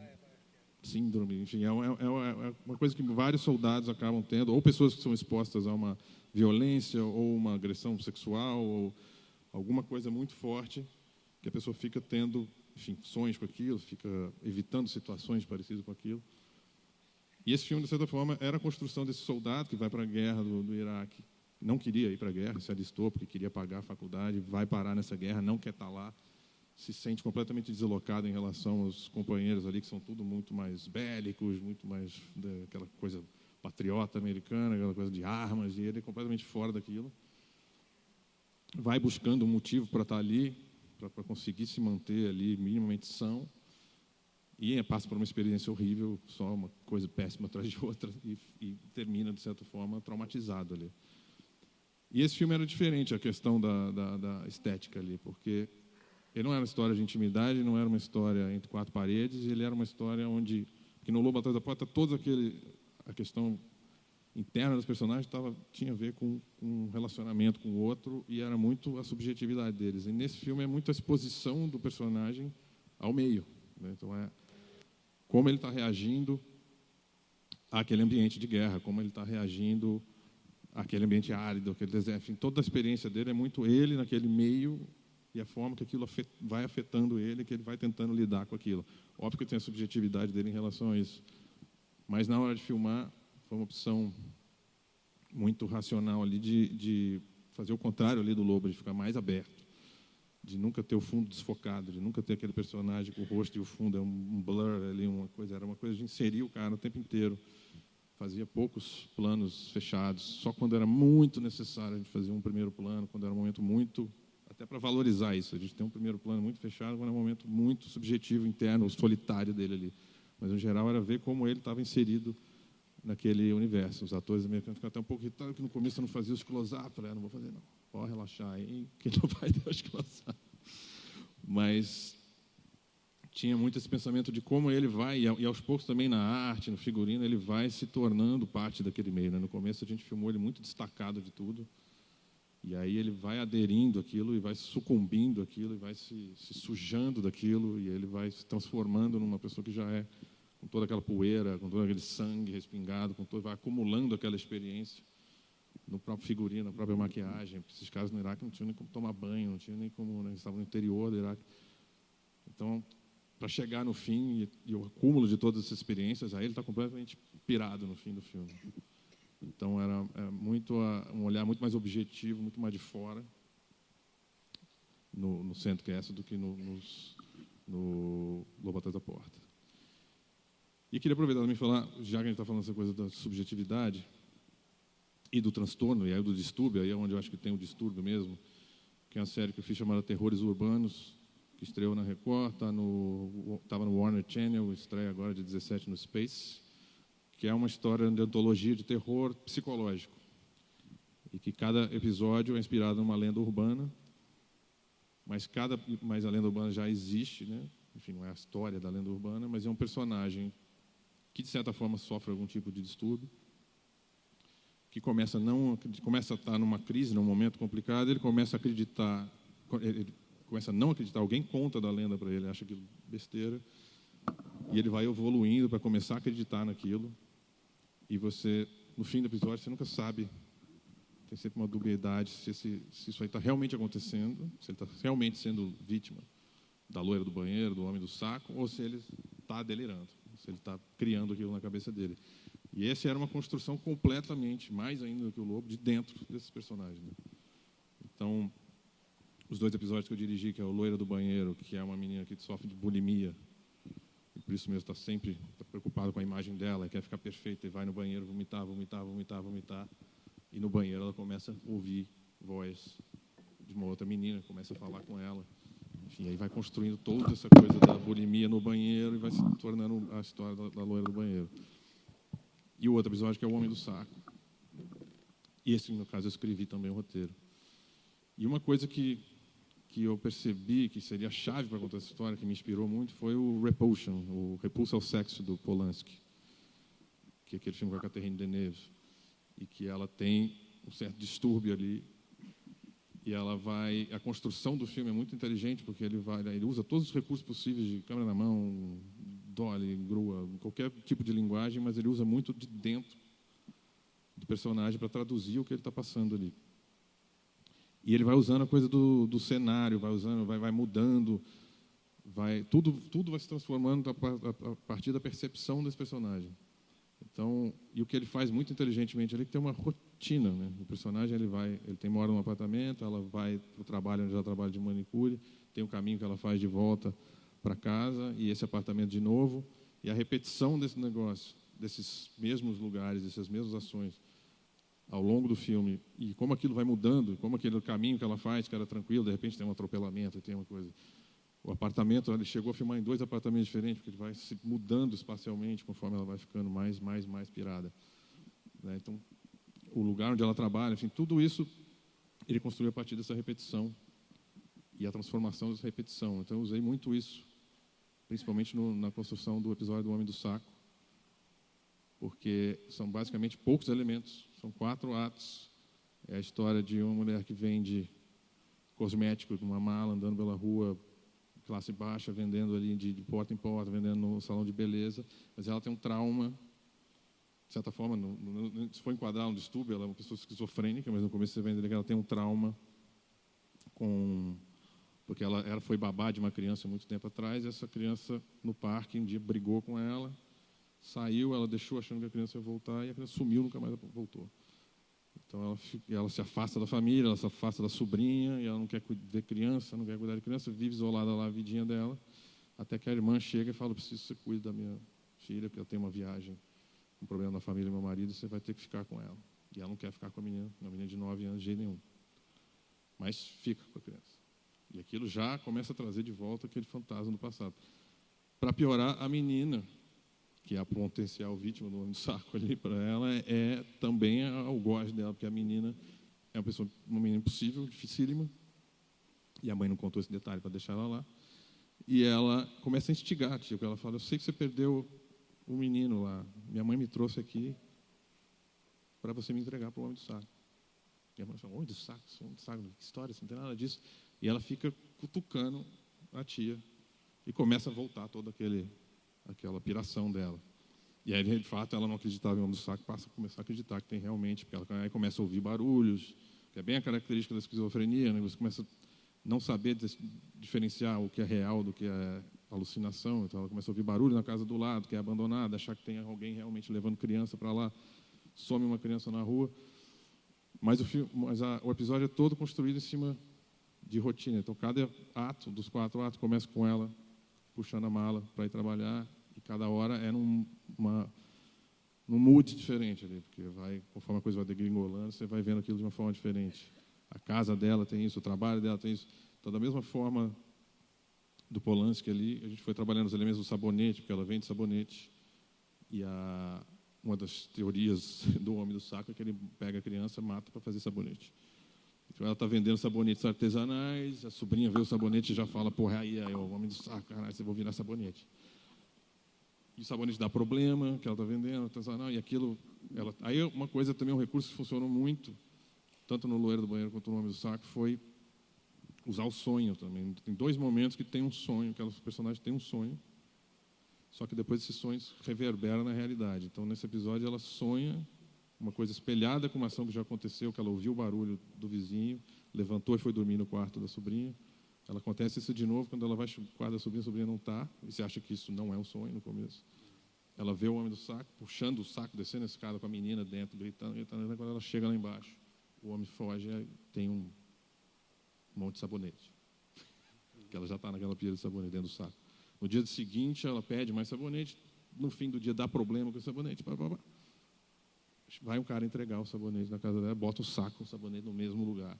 síndrome, enfim, é uma coisa que vários soldados acabam tendo, ou pessoas que são expostas a uma violência, ou uma agressão sexual, ou alguma coisa muito forte, que a pessoa fica tendo, enfim, sonhos com aquilo, fica evitando situações parecidas com aquilo. E esse filme, de certa forma, era a construção desse soldado que vai para a guerra do Iraque. Não queria ir para a guerra, se alistou porque queria pagar a faculdade, vai parar nessa guerra, não quer estar lá, se sente completamente deslocado em relação aos companheiros ali, que são tudo muito mais bélicos, muito mais aquela coisa patriota americana, aquela coisa de armas, e ele é completamente fora daquilo. Vai buscando um motivo para estar ali, para conseguir se manter ali minimamente são, e passa por uma experiência horrível, só uma coisa péssima atrás de outra, e termina, de certa forma, traumatizado ali. E esse filme era diferente, a questão da estética ali, porque ele não era uma história de intimidade, não era uma história entre quatro paredes, ele era uma história onde, que no Lobo Atrás da Porta, a questão interna dos personagens tinha a ver com um relacionamento com o outro, e era muito a subjetividade deles. E nesse filme é muito a exposição do personagem ao meio, né? Então é como ele está reagindo àquele ambiente de guerra, como ele está reagindo àquele ambiente árido, aquele deserto. Enfim, toda a experiência dele é muito ele naquele meio, e a forma que aquilo vai afetando ele, que ele vai tentando lidar com aquilo. Óbvio que tem a subjetividade dele em relação a isso. Mas, na hora de filmar, foi uma opção muito racional ali de fazer o contrário ali do Lobo, de ficar mais aberto, de nunca ter o fundo desfocado, de nunca ter aquele personagem com o rosto e o fundo é um blur ali, era uma coisa de inserir o cara o tempo inteiro, fazia poucos planos fechados, só quando era muito necessário a gente fazia um primeiro plano, quando era um momento muito, até para valorizar isso, a gente tem um primeiro plano muito fechado, quando era um momento muito subjetivo, interno, solitário dele ali. Mas, no geral, era ver como ele estava inserido naquele universo. Os atores americanos ficaram até um pouco irritados, que no começo eu não fazia os close-up. Falei, não vou fazer, não. Pode relaxar aí, que não vai ter os close-up. Mas tinha muito esse pensamento de como ele vai, e aos poucos também na arte, no figurino, ele vai se tornando parte daquele meio. Né? No começo a gente filmou ele muito destacado de tudo, e aí ele vai aderindo àquilo, e vai sucumbindo àquilo, e vai se sujando daquilo, e ele vai se transformando numa pessoa que já é, com toda aquela poeira, com todo aquele sangue respingado, vai acumulando aquela experiência no próprio figurino, na própria maquiagem, porque esses caras no Iraque não tinham nem como tomar banho, não tinham nem como, né, eles estavam no interior do Iraque. Então, para chegar no fim e o acúmulo de todas essas experiências, aí ele está completamente pirado no fim do filme. Então, era muito um olhar muito mais objetivo, muito mais de fora, no Centro que é essa, do que no Lobo Atrás da Porta. E queria aproveitar também e falar, já que a gente está falando essa coisa da subjetividade e do transtorno, e aí do distúrbio, aí é onde eu acho que tem o distúrbio mesmo, que é uma série que eu fiz chamada Terrores Urbanos, que estreou na Record, estava no Warner Channel, estreia agora de 17 no Space, que é uma história de antologia de terror psicológico, e que cada episódio é inspirado numa lenda urbana, mas a lenda urbana já existe, né? Enfim, não é a história da lenda urbana, mas é um personagem que, de certa forma, sofre algum tipo de distúrbio, que começa a estar numa crise, num momento complicado, ele começa a acreditar, ele começa a não acreditar, alguém conta da lenda para ele, acha aquilo besteira, e ele vai evoluindo para começar a acreditar naquilo, e você, no fim do episódio, você nunca sabe, tem sempre uma dubiedade se isso aí está realmente acontecendo, se ele está realmente sendo vítima da loira do banheiro, do homem do saco, ou se ele está delirando, se ele está criando aquilo na cabeça dele. E essa era uma construção completamente, mais ainda do que o Lobo, de dentro desses personagens. Né? Então, os 2 episódios que eu dirigi, que é o Loira do Banheiro, que é uma menina que sofre de bulimia, e por isso mesmo está sempre preocupada com a imagem dela, quer ficar perfeita, e vai no banheiro vomitar, e no banheiro ela começa a ouvir voz de uma outra menina, começa a falar com ela. Enfim, aí vai construindo toda essa coisa da bulimia no banheiro e vai se tornando a história da loira do banheiro. E o outro episódio, que é o Homem do Saco. E esse, no caso, eu escrevi também o roteiro. E uma coisa que eu percebi que seria a chave para contar essa história, que me inspirou muito, foi o Repulsion, o Repulsa ao Sexo, do Polanski, que é aquele filme com a Catherine Deneuve, e que ela tem um certo distúrbio ali. E a construção do filme é muito inteligente, porque ele usa todos os recursos possíveis de câmera na mão, dolly, grua, qualquer tipo de linguagem, mas ele usa muito de dentro do personagem para traduzir o que ele está passando ali. E ele vai usando a coisa do cenário, vai mudando, tudo vai se transformando a partir da percepção desse personagem. Então, e o que ele faz muito inteligentemente ali é que tem uma rotina, né? O personagem ele mora num apartamento, ela vai para o trabalho, onde ela trabalha de manicure, tem um caminho que ela faz de volta para casa, e esse apartamento de novo, e a repetição desse negócio, desses mesmos lugares, dessas mesmas ações, ao longo do filme, e como aquilo vai mudando, como aquele caminho que ela faz, que era tranquilo, de repente tem um atropelamento, tem uma coisa. O apartamento, ele chegou a filmar em 2 apartamentos diferentes, porque ele vai se mudando espacialmente conforme ela vai ficando mais pirada. Né? Então, o lugar onde ela trabalha, enfim, tudo isso ele construiu a partir dessa repetição e a transformação dessa repetição. Então, eu usei muito isso, principalmente na construção do episódio do Homem do Saco, porque são basicamente poucos elementos, são 4 atos. É a história de uma mulher que vende cosméticos numa mala, andando pela rua, classe baixa, vendendo ali de porta em porta, vendendo no salão de beleza, mas ela tem um trauma, de certa forma, se for enquadrar um distúrbio, ela é uma pessoa esquizofrênica, mas no começo você vê que ela tem um trauma porque ela foi babá de uma criança muito tempo atrás, e essa criança, no parque, um dia brigou com ela, saiu, ela deixou achando que a criança ia voltar, e a criança sumiu, nunca mais voltou. Então, ela se afasta da família, ela se afasta da sobrinha, e ela não quer ver criança, não quer cuidar de criança, vive isolada lá, a vidinha dela, até que a irmã chega e fala: preciso que você cuide da minha filha, porque ela tem uma viagem um problema na família do meu marido, você vai ter que ficar com ela. E ela não quer ficar com a menina, uma menina de 9 anos de jeito nenhum. Mas fica com a criança. E aquilo já começa a trazer de volta aquele fantasma do passado. Para piorar, a menina, que é a potencial vítima do homem do saco ali para ela, é também o gosto dela, porque a menina é uma menina impossível, dificílima, e a mãe não contou esse detalhe para deixar ela lá. E ela começa a instigar, tipo, ela fala, eu sei que você perdeu o menino lá, minha mãe me trouxe aqui para você me entregar para o homem do saco. E a mãe fala, homem do saco, que história, você não tem nada disso. E ela fica cutucando a tia e começa a voltar toda aquela piração dela. E aí, de fato, ela não acreditava em homem do saco, passa a começar a acreditar que tem realmente, porque ela aí começa a ouvir barulhos, que é bem a característica da esquizofrenia, né? Você começa a não saber diferenciar o que é real do que é alucinação. Então, ela começa a ouvir barulho na casa do lado, que é abandonada, achar que tem alguém realmente levando criança para lá, some uma criança na rua. Mas o episódio é todo construído em cima de rotina. Então, cada ato, dos 4 atos, começa com ela puxando a mala para ir trabalhar, e cada hora é num mood diferente ali, porque conforme a coisa vai degringolando, você vai vendo aquilo de uma forma diferente. A casa dela tem isso, o trabalho dela tem isso. Então, da mesma forma do Polanski ali, a gente foi trabalhando os elementos do sabonete, porque ela vende sabonete, e uma das teorias do homem do saco é que ele pega a criança, mata para fazer sabonete. Então, ela está vendendo sabonetes artesanais, a sobrinha vê o sabonete e já fala, porra, aí é o homem do saco, caralho, você vai virar sabonete. E o sabonete dá problema, que ela está vendendo, artesanal, e aquilo... Aí uma coisa também, um recurso que funcionou muito, tanto no Loeiro do Banheiro quanto no Homem do Saco, foi usar o sonho também. Tem 2 momentos que tem um sonho, que os personagens têm um sonho, só que depois esses sonhos reverberam na realidade. Então, nesse episódio, ela sonha uma coisa espelhada com uma ação que já aconteceu, que ela ouviu o barulho do vizinho, levantou e foi dormir no quarto da sobrinha. Ela acontece isso de novo, quando ela vai para o quarto da sobrinha, a sobrinha não está, e você acha que isso não é um sonho no começo. Ela vê o homem do saco, puxando o saco, descendo a escada com a menina dentro, gritando, quando ela chega lá embaixo, o homem foge e tem um monte de sabonete. Que ela já está naquela pilha de sabonete dentro do saco. No dia seguinte, ela pede mais sabonete, no fim do dia dá problema com o sabonete, vai um cara entregar o sabonete na casa dela, bota o saco, o sabonete no mesmo lugar.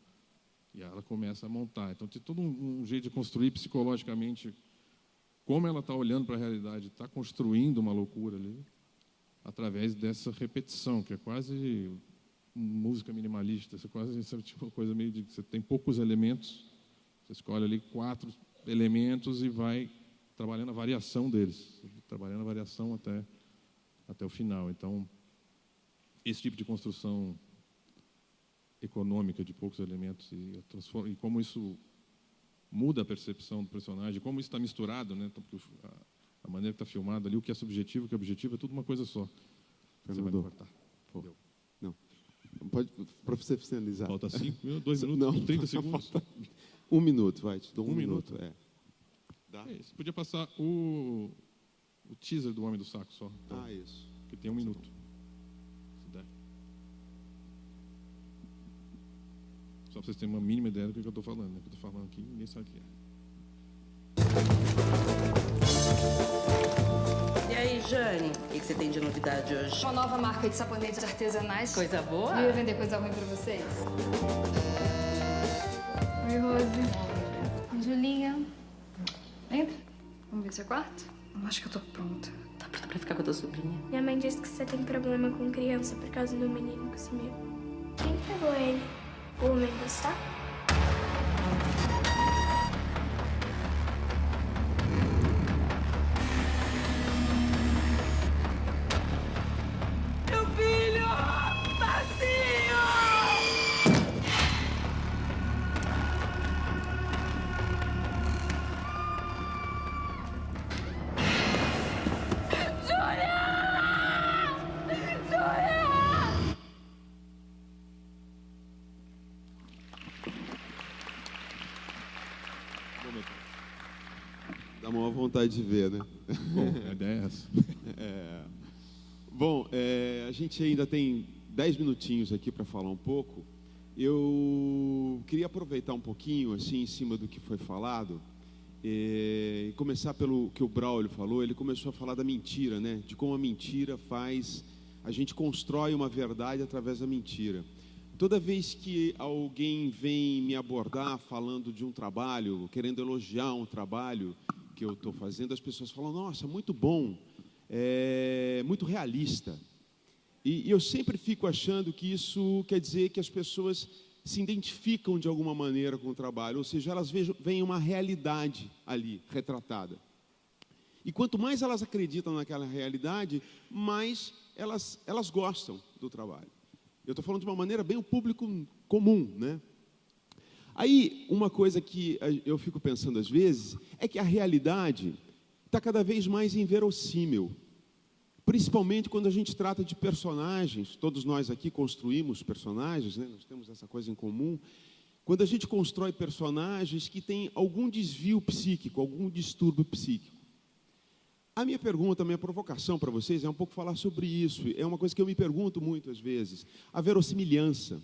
E ela começa a montar. Então, tem todo um jeito de construir psicologicamente como ela está olhando para a realidade, está construindo uma loucura ali, através dessa repetição, que é quase música minimalista. Você quase sabe, tipo uma coisa meio de você tem poucos elementos, você escolhe ali 4 elementos e vai trabalhando a variação deles, trabalhando a variação até o final. Então, esse tipo de construção econômica de poucos elementos e como isso muda a percepção do personagem, como isso está misturado, né? Então, porque a maneira que está filmado ali, o que é subjetivo, o que é objetivo, é tudo uma coisa só. Você vai cortar. Não. Pode profissionalizar. Falta 5 minutos, 2 minutos, não, 30 segundos. 1 minuto, vai. Te dou 1 minuto. Dá? Você podia passar o teaser do Homem do Saco só. Então, isso. Que tem 1 minuto. Se der. Só para vocês terem uma mínima ideia do que eu estou falando. Né? O que eu estou falando aqui, ninguém sabe o que é. E aí, Jane, o que você tem de novidade hoje? Uma nova marca de sabonetes artesanais. Coisa boa? Eu ia vender coisa ruim pra vocês. Oi, Rose. Julinha. Entra. Vamos ver seu quarto? Eu acho que eu tô pronta. Tá pronta pra ficar com a tua sobrinha? Minha mãe disse que você tem problema com criança por causa do menino que sumiu. Quem pegou ele? O homem do saco? Meu filho! Bacinho! Dá uma vontade de ver, né? Bom, a ideia é essa. Bom, a gente ainda tem 10 minutinhos aqui para falar um pouco. Eu queria aproveitar um pouquinho, assim, em cima do que foi falado, e começar pelo que o Braulio falou. Ele começou a falar da mentira, né? De como a mentira faz A gente constrói uma verdade através da mentira. Toda vez que alguém vem me abordar falando de um trabalho, querendo elogiar um trabalho que eu estou fazendo, as pessoas falam, nossa, muito bom, muito realista. E eu sempre fico achando que isso quer dizer que as pessoas se identificam de alguma maneira com o trabalho, ou seja, elas veem uma realidade ali retratada. E quanto mais elas acreditam naquela realidade, mais elas gostam do trabalho. Eu estou falando de uma maneira bem o público comum, né? Aí, uma coisa que eu fico pensando às vezes, é que a realidade está cada vez mais inverossímil. Principalmente quando a gente trata de personagens, todos nós aqui construímos personagens, né? Nós temos essa coisa em comum. Quando a gente constrói personagens que têm algum desvio psíquico, algum distúrbio psíquico. A minha pergunta, a minha provocação para vocês é um pouco falar sobre isso. É uma coisa que eu me pergunto muito às vezes. A verossimilhança.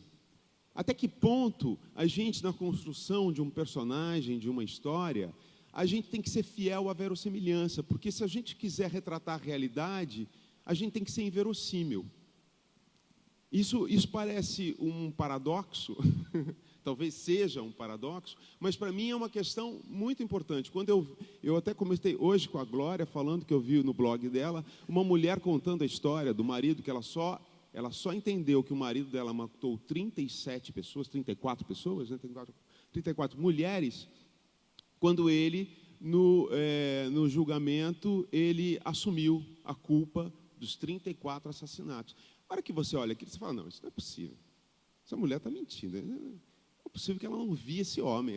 Até que ponto a gente, na construção de um personagem, de uma história, a gente tem que ser fiel à verossimilhança, porque se a gente quiser retratar a realidade, a gente tem que ser inverossímil. Isso parece um paradoxo, talvez seja um paradoxo, mas para mim é uma questão muito importante. Quando eu até comentei hoje com a Glória, falando que eu vi no blog dela, uma mulher contando a história do marido, que ela só entendeu que o marido dela matou 37 pessoas, 34 pessoas, né? 34 mulheres, quando ele, no julgamento, ele assumiu a culpa dos 34 assassinatos. A hora que você olha aqui, você fala, não, isso não é possível. Essa mulher está mentindo. Não é possível que ela não via esse homem.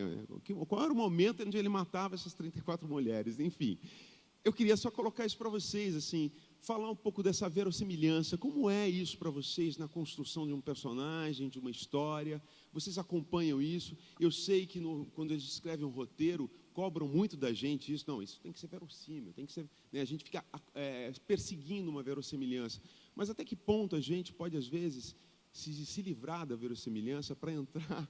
Qual era o momento onde ele matava essas 34 mulheres? Enfim, eu queria só colocar isso para vocês, assim, falar um pouco dessa verossimilhança. Como é isso para vocês na construção de um personagem, de uma história? Vocês acompanham isso? Eu sei que quando eles escrevem um roteiro, cobram muito da gente isso. Não, isso tem que ser verossímil, tem que ser, né, a gente fica perseguindo uma verossimilhança. Mas até que ponto a gente pode, às vezes, se livrar da verossimilhança para entrar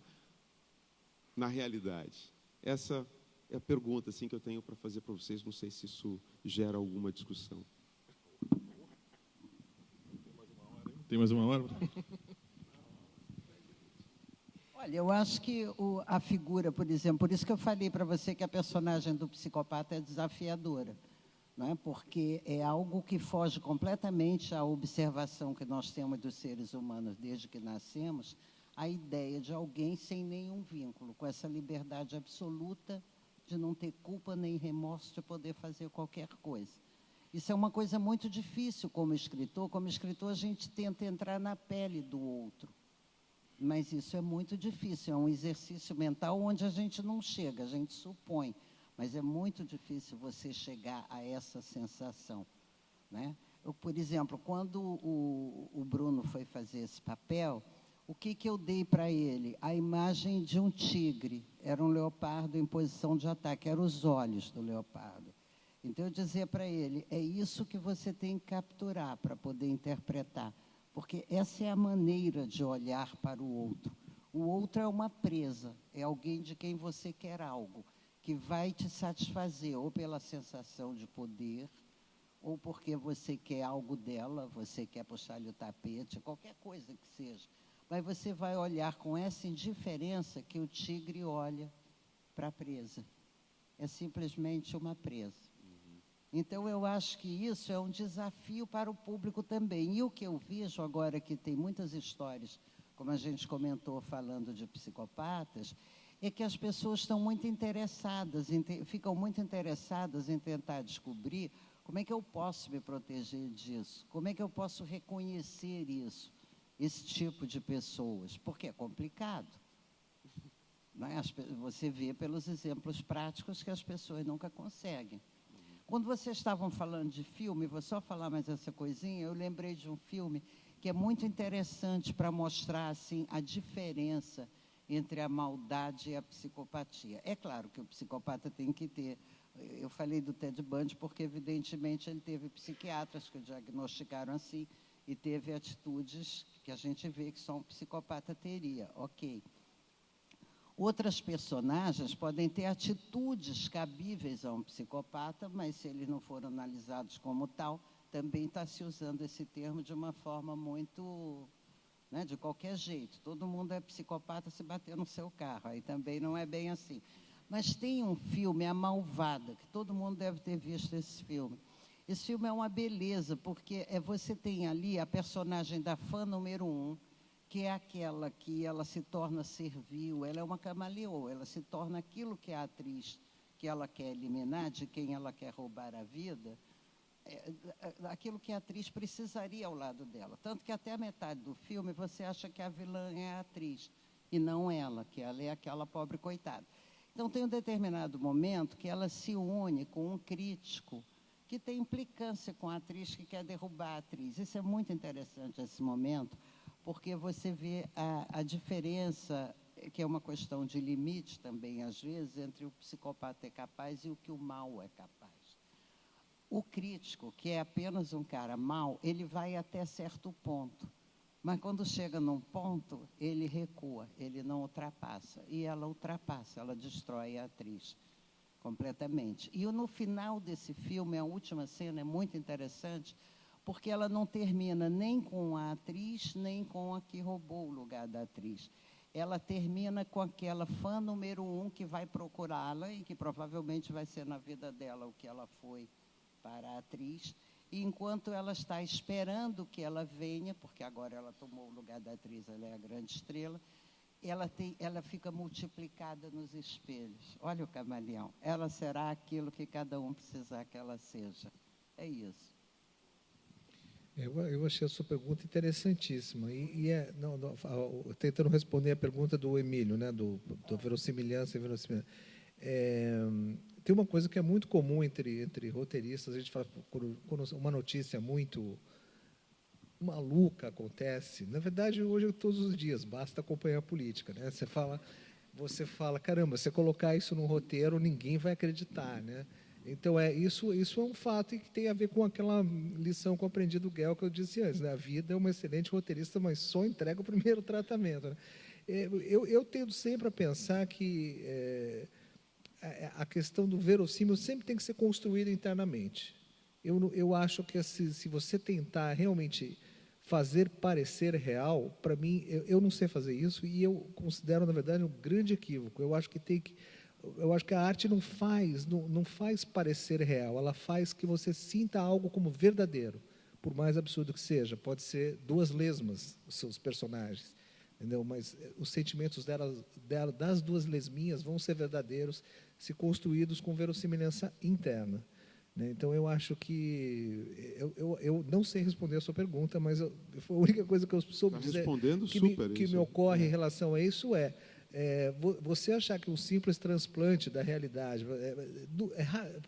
na realidade? Essa é a pergunta assim, que eu tenho para fazer para vocês. Não sei se isso gera alguma discussão. Tem mais uma hora? Olha, eu acho que a figura, por exemplo, por isso que eu falei para você que a personagem do psicopata é desafiadora, não é? Porque é algo que foge completamente à observação que nós temos dos seres humanos desde que nascemos, a ideia de alguém sem nenhum vínculo, com essa liberdade absoluta de não ter culpa nem remorso de poder fazer qualquer coisa. Isso é uma coisa muito difícil como escritor. Como escritor, a gente tenta entrar na pele do outro. Mas isso é muito difícil, é um exercício mental onde a gente não chega, a gente supõe. Mas é muito difícil você chegar a essa sensação, né? Por exemplo, quando o Bruno foi fazer esse papel, o que eu dei para ele? A imagem de um tigre, era um leopardo em posição de ataque, eram os olhos do leopardo. Então, eu dizia para ele, é isso que você tem que capturar para poder interpretar, porque essa é a maneira de olhar para o outro. O outro é uma presa, é alguém de quem você quer algo, que vai te satisfazer, ou pela sensação de poder, ou porque você quer algo dela, você quer puxar-lhe o tapete, qualquer coisa que seja. Mas você vai olhar com essa indiferença que o tigre olha para a presa. É simplesmente uma presa. Então, eu acho que isso é um desafio para o público também. E o que eu vejo agora, que tem muitas histórias, como a gente comentou falando de psicopatas, é que as pessoas estão muito interessadas, ficam muito interessadas em tentar descobrir como é que eu posso me proteger disso, como é que eu posso reconhecer isso, esse tipo de pessoas, porque é complicado. Não é? Você vê pelos exemplos práticos que as pessoas nunca conseguem. Quando vocês estavam falando de filme, vou só falar mais essa coisinha, eu lembrei de um filme que é muito interessante para mostrar assim, a diferença entre a maldade e a psicopatia. É claro que o psicopata tem que ter... Eu falei do Ted Bundy porque, evidentemente, ele teve psiquiatras que o diagnosticaram assim e teve atitudes que a gente vê que só um psicopata teria. Ok. Outras personagens podem ter atitudes cabíveis a um psicopata, mas se eles não foram analisados como tal, também está se usando esse termo de uma forma muito, né, de qualquer jeito. Todo mundo é psicopata se bater no seu carro, aí também não é bem assim. Mas tem um filme, A Malvada, que todo mundo deve ter visto esse filme. Esse filme é uma beleza, porque você tem ali a personagem da fã número 1, que é aquela que ela se torna servil, ela é uma camaleoa, ela se torna aquilo que a atriz que ela quer eliminar, de quem ela quer roubar a vida, aquilo que a atriz precisaria ao lado dela. Tanto que até a metade do filme você acha que a vilã é a atriz, e não ela, que ela é aquela pobre coitada. Então, tem um determinado momento que ela se une com um crítico que tem implicância com a atriz, que quer derrubar a atriz. Isso é muito interessante, esse momento, porque você vê a diferença, que é uma questão de limite também, às vezes, entre o psicopata é capaz e o que o mal é capaz. O crítico, que é apenas um cara mau, ele vai até certo ponto, mas quando chega num ponto, ele recua, ele não ultrapassa. E ela ultrapassa, ela destrói a atriz completamente. E no final desse filme, a última cena é muito interessante, porque ela não termina nem com a atriz, nem com a que roubou o lugar da atriz. Ela termina com aquela fã número 1 que vai procurá-la e que provavelmente vai ser na vida dela o que ela foi para a atriz. E enquanto ela está esperando que ela venha, porque agora ela tomou o lugar da atriz, ela é a grande estrela, ela fica multiplicada nos espelhos. Olha o camaleão. Ela será aquilo que cada um precisar que ela seja. É isso. Eu achei a sua pergunta interessantíssima. Tentando responder a pergunta do Emílio, né, do verossimilhança e verossimilhança. Tem uma coisa que é muito comum entre roteiristas. A gente fala, quando uma notícia muito maluca acontece, na verdade, hoje, todos os dias, basta acompanhar a política, né? Você fala, caramba, se colocar isso num roteiro, ninguém vai acreditar, né? Então, isso é um fato e que tem a ver com aquela lição que eu aprendi do Guel, que eu disse antes, né? A vida é uma excelente roteirista, mas só entrega o primeiro tratamento, né? Eu tendo sempre a pensar que a questão do verossímil sempre tem que ser construída internamente. Eu acho que se você tentar realmente fazer parecer real, para mim, eu não sei fazer isso e eu considero, na verdade, um grande equívoco. Eu acho que a arte não faz parecer real, ela faz que você sinta algo como verdadeiro, por mais absurdo que seja. Pode ser duas lesmas, os seus personagens, entendeu? Mas os sentimentos das duas lesminhas vão ser verdadeiros se construídos com verossimilhança interna. Então, eu acho que... Eu não sei responder a sua pergunta, mas foi a única coisa que eu soube dizer que me ocorre em relação a isso você achar que um simples transplante da realidade...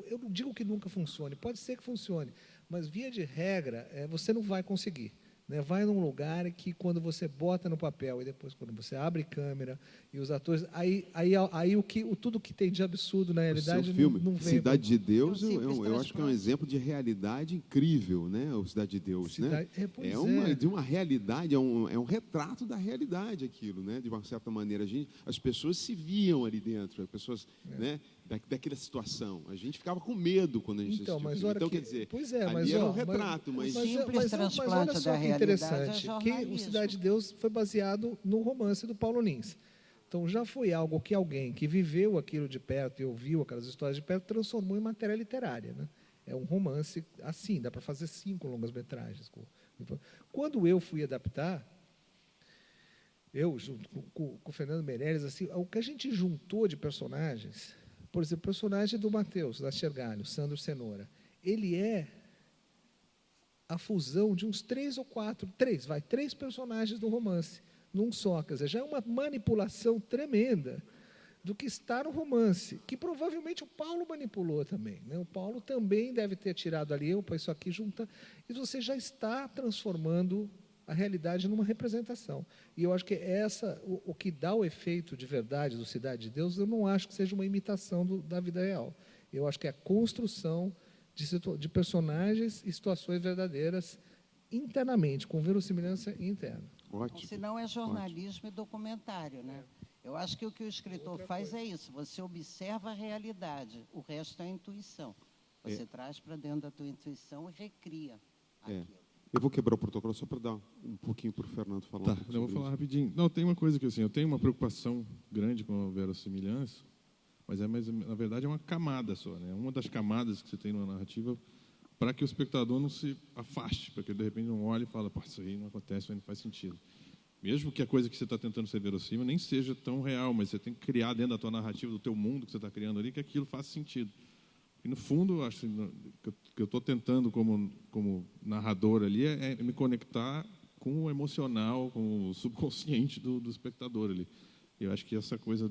eu não digo que nunca funcione, pode ser que funcione, mas, via de regra, você não vai conseguir. Né? Vai num lugar que, quando você bota no papel e depois, quando você abre câmera e os atores... tudo que tem de absurdo na realidade não vem... Cidade de Deus, eu acho que é um exemplo de realidade incrível, né? O Cidade de Deus, de uma realidade, é um retrato da realidade aquilo, né? De uma certa maneira, as pessoas se viam ali dentro, as pessoas, né? Daquela situação. A gente ficava com medo quando a gente assistia. Então, quer dizer, ali era um retrato, mas transplante olha só que interessante, que o Cidade de Deus foi baseado no romance do Paulo Lins. Então, já foi algo que alguém que viveu aquilo de perto e ouviu aquelas histórias de perto transformou em matéria literária, né? É um romance assim, dá para fazer 5 longas-metragens. Quando eu fui adaptar, eu, junto com o Fernando Meirelles, assim, o que a gente juntou de personagens... Por exemplo, o personagem do Matheus, da Schergalho, Sandro Cenoura, ele é a fusão de uns 3 personagens do romance, num só. Quer dizer, já é uma manipulação tremenda do que está no romance, que provavelmente o Paulo manipulou também, né? O Paulo também deve ter tirado ali, isso aqui junta, e você já está transformando a realidade numa representação. E eu acho que o que dá o efeito de verdade do Cidade de Deus, eu não acho que seja uma imitação da vida real. Eu acho que é a construção de personagens e situações verdadeiras internamente, com verossimilhança interna. Ótimo. Senão é jornalismo e documentário, né? Eu acho que o que o escritor faz é isso, você observa a realidade, o resto é intuição. Você traz para dentro da tua intuição e recria aquilo. Eu vou quebrar o protocolo só para dar um pouquinho para o Fernando falar. Tá, eu vou falar rapidinho. Não, tem uma coisa que assim, eu tenho uma preocupação grande com a verossimilhança, mas na verdade é uma camada só, né? Uma das camadas que você tem numa narrativa para que o espectador não se afaste, para que ele de repente não olhe e fale, pô, isso aí não acontece, isso aí não faz sentido. Mesmo que a coisa que você está tentando ser verossímil nem seja tão real, mas você tem que criar dentro da tua narrativa, do teu mundo que você está criando ali, que aquilo faça sentido. E no fundo, eu acho que eu estou tentando como narrador ali é me conectar com o emocional, com o subconsciente do espectador ali. E eu acho que essa coisa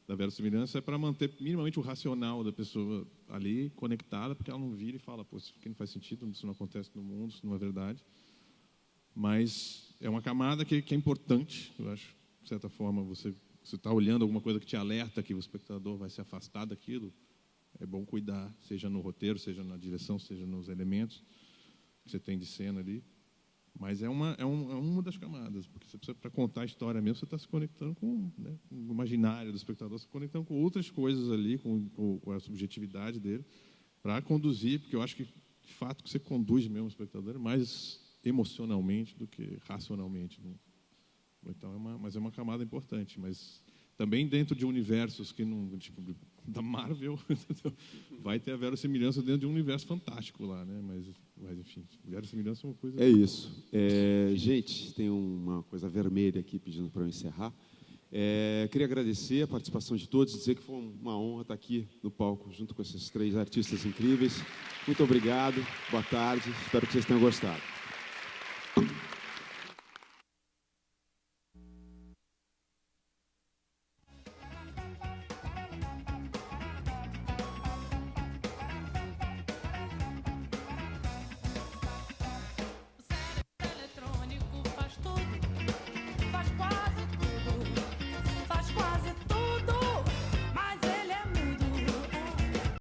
da verossimilhança é para manter minimamente o racional da pessoa ali conectada, porque ela não vira e fala, pô, isso aqui não faz sentido, isso não acontece no mundo, isso não é verdade. Mas é uma camada que é importante, eu acho, de certa forma, você está olhando alguma coisa que te alerta que o espectador vai se afastar daquilo, é bom cuidar, seja no roteiro, seja na direção, seja nos elementos que você tem de cena ali. Mas é uma das camadas, porque você precisa, para contar a história mesmo, você está se conectando com, né, com o imaginário do espectador, se conectando com outras coisas ali, com a subjetividade dele, para conduzir, porque eu acho que, de fato, que você conduz mesmo o espectador mais emocionalmente do que racionalmente. Né? Então, mas é uma camada importante, mas também dentro de universos que não, tipo, da Marvel, vai ter a verossimilhança dentro de um universo fantástico lá, né? Mas enfim, verossimilhança é uma coisa... É isso. Gente, tem uma coisa vermelha aqui pedindo para eu encerrar. Queria agradecer a participação de todos, dizer que foi uma honra estar aqui no palco junto com esses 3 artistas incríveis. Muito obrigado, boa tarde, espero que vocês tenham gostado.